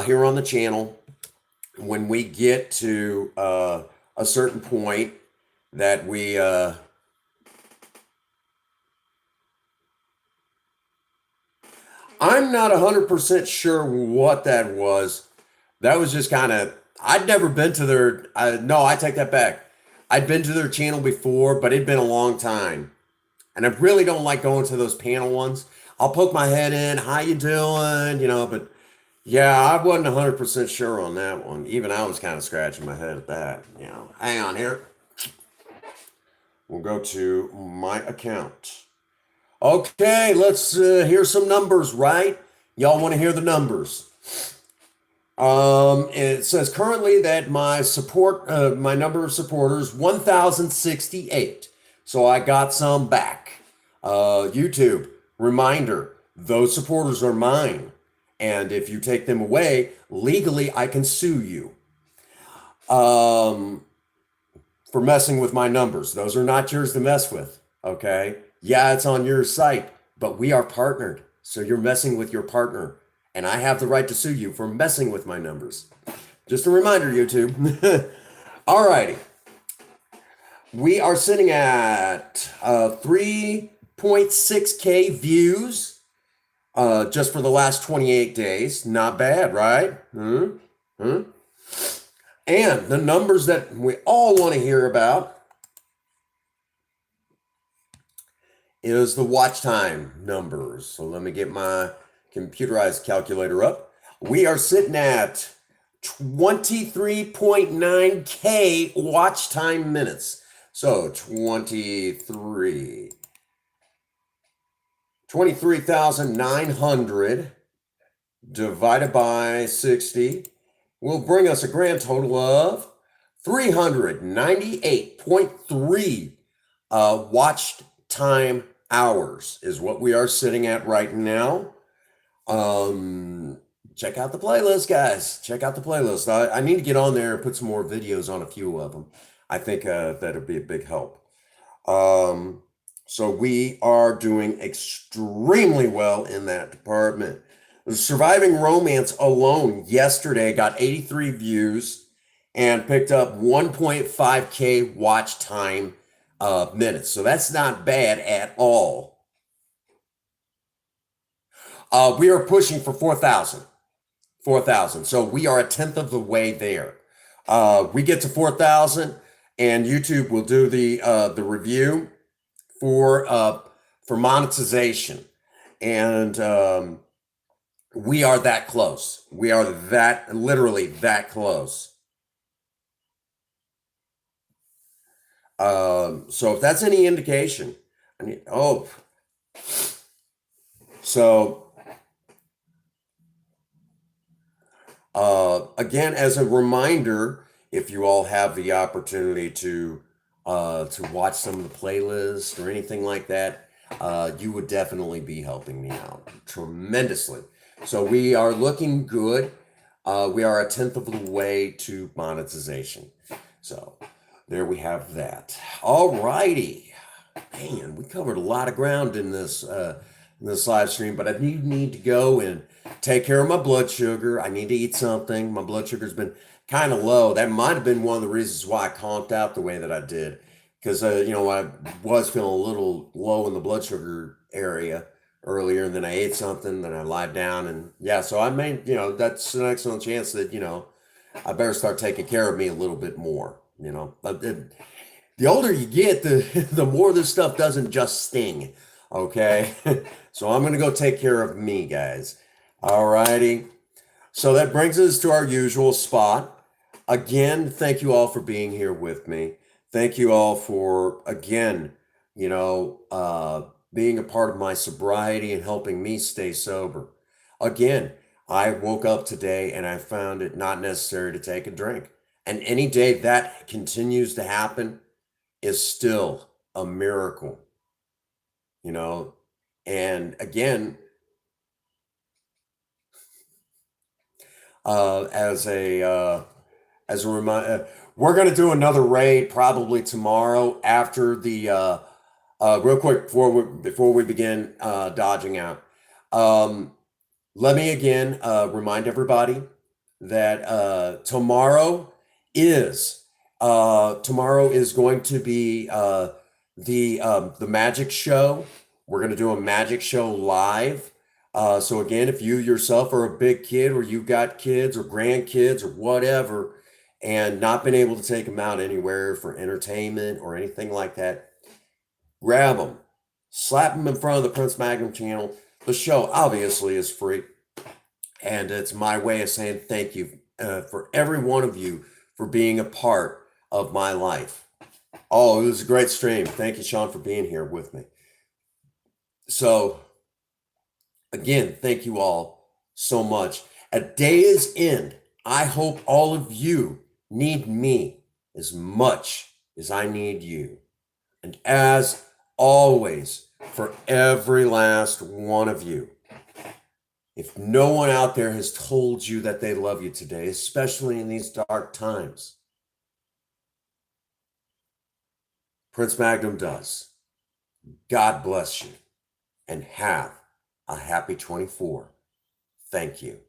here on the channel, when we get to a certain point that I'm not 100% sure what that was. That was just kind of, I'd never been to no, I take that back. I'd been to their channel before, but it'd been a long time. And I really don't like going to those panel ones. I'll poke my head in, how you doing? But yeah, I wasn't 100% sure on that one. Even I was kind of scratching my head at that. Hang on here. We'll go to my account. Okay, let's hear some numbers, right? Y'all want to hear the numbers. It says currently that my number of supporters, 1,068. So I got some back. YouTube, reminder, those supporters are mine. And if you take them away, legally, I can sue you for messing with my numbers. Those are not yours to mess with, okay? Yeah, it's on your site, but we are partnered. So you're messing with your partner. and I have the right to sue you for messing with my numbers. Just a reminder, YouTube. All righty. We are sitting at 3.6K views just for the last 28 days. Not bad, right? And the numbers that we all want to hear about is the watch time numbers. So let me get my computerized calculator up. We are sitting at 23.9K watch time minutes. So 23,900 divided by 60 will bring us a grand total of 398.3 watch time hours is what we are sitting at right now. Check out the playlist, guys. Check out the playlist. I need to get on there and put some more videos on a few of them. I think that'll be a big help. So we are doing extremely well in that department. The Surviving Romance alone yesterday got 83 views and picked up 1.5K watch time minutes. So that's not bad at all. We are pushing for 4,000. 4,000. So we are a tenth of the way there. We get to 4,000 and YouTube will do the review for monetization. And we are that close. We are literally that close. So if that's any indication, again, as a reminder, if you all have the opportunity to watch some of the playlists or anything like that, you would definitely be helping me out tremendously. So we are looking good. We are a tenth of the way to monetization. So there we have that. All righty. Man, we covered a lot of ground in this live stream, but I need to go and take care of my blood sugar. I need to eat something. My blood sugar's been kind of low. That might have been one of the reasons why I conked out the way that I did. Because, I was feeling a little low in the blood sugar area earlier, and then I ate something, then I lied down, and so I made, that's an excellent chance that, I better start taking care of me a little bit more, But the older you get, the more this stuff doesn't just sting, okay? So I'm going to go take care of me, guys. All righty. So that brings us to our usual spot. Again, thank you all for being here with me. Thank you all for, again, being a part of my sobriety and helping me stay sober. Again, I woke up today and I found it not necessary to take a drink. And any day that continues to happen is still a miracle, And again, as a reminder, we're going to do another raid probably tomorrow after the real quick before we begin dodging out. Let me again remind everybody that tomorrow is going to be the magic show. We're going to do a magic show live. So again, if you yourself are a big kid or you got kids or grandkids or whatever, and not been able to take them out anywhere for entertainment or anything like that, grab them, slap them in front of the Prince Magnum channel. The show obviously is free. And it's my way of saying thank you for every one of you for being a part of my life. Oh, it was a great stream. Thank you, Sean, for being here with me. So, again, thank you all so much. At day's end, I hope all of you need me as much as I need you. And as always, for every last one of you, if no one out there has told you that they love you today, especially in these dark times, Prince Magnum does. God bless you and have a happy 24. Thank you.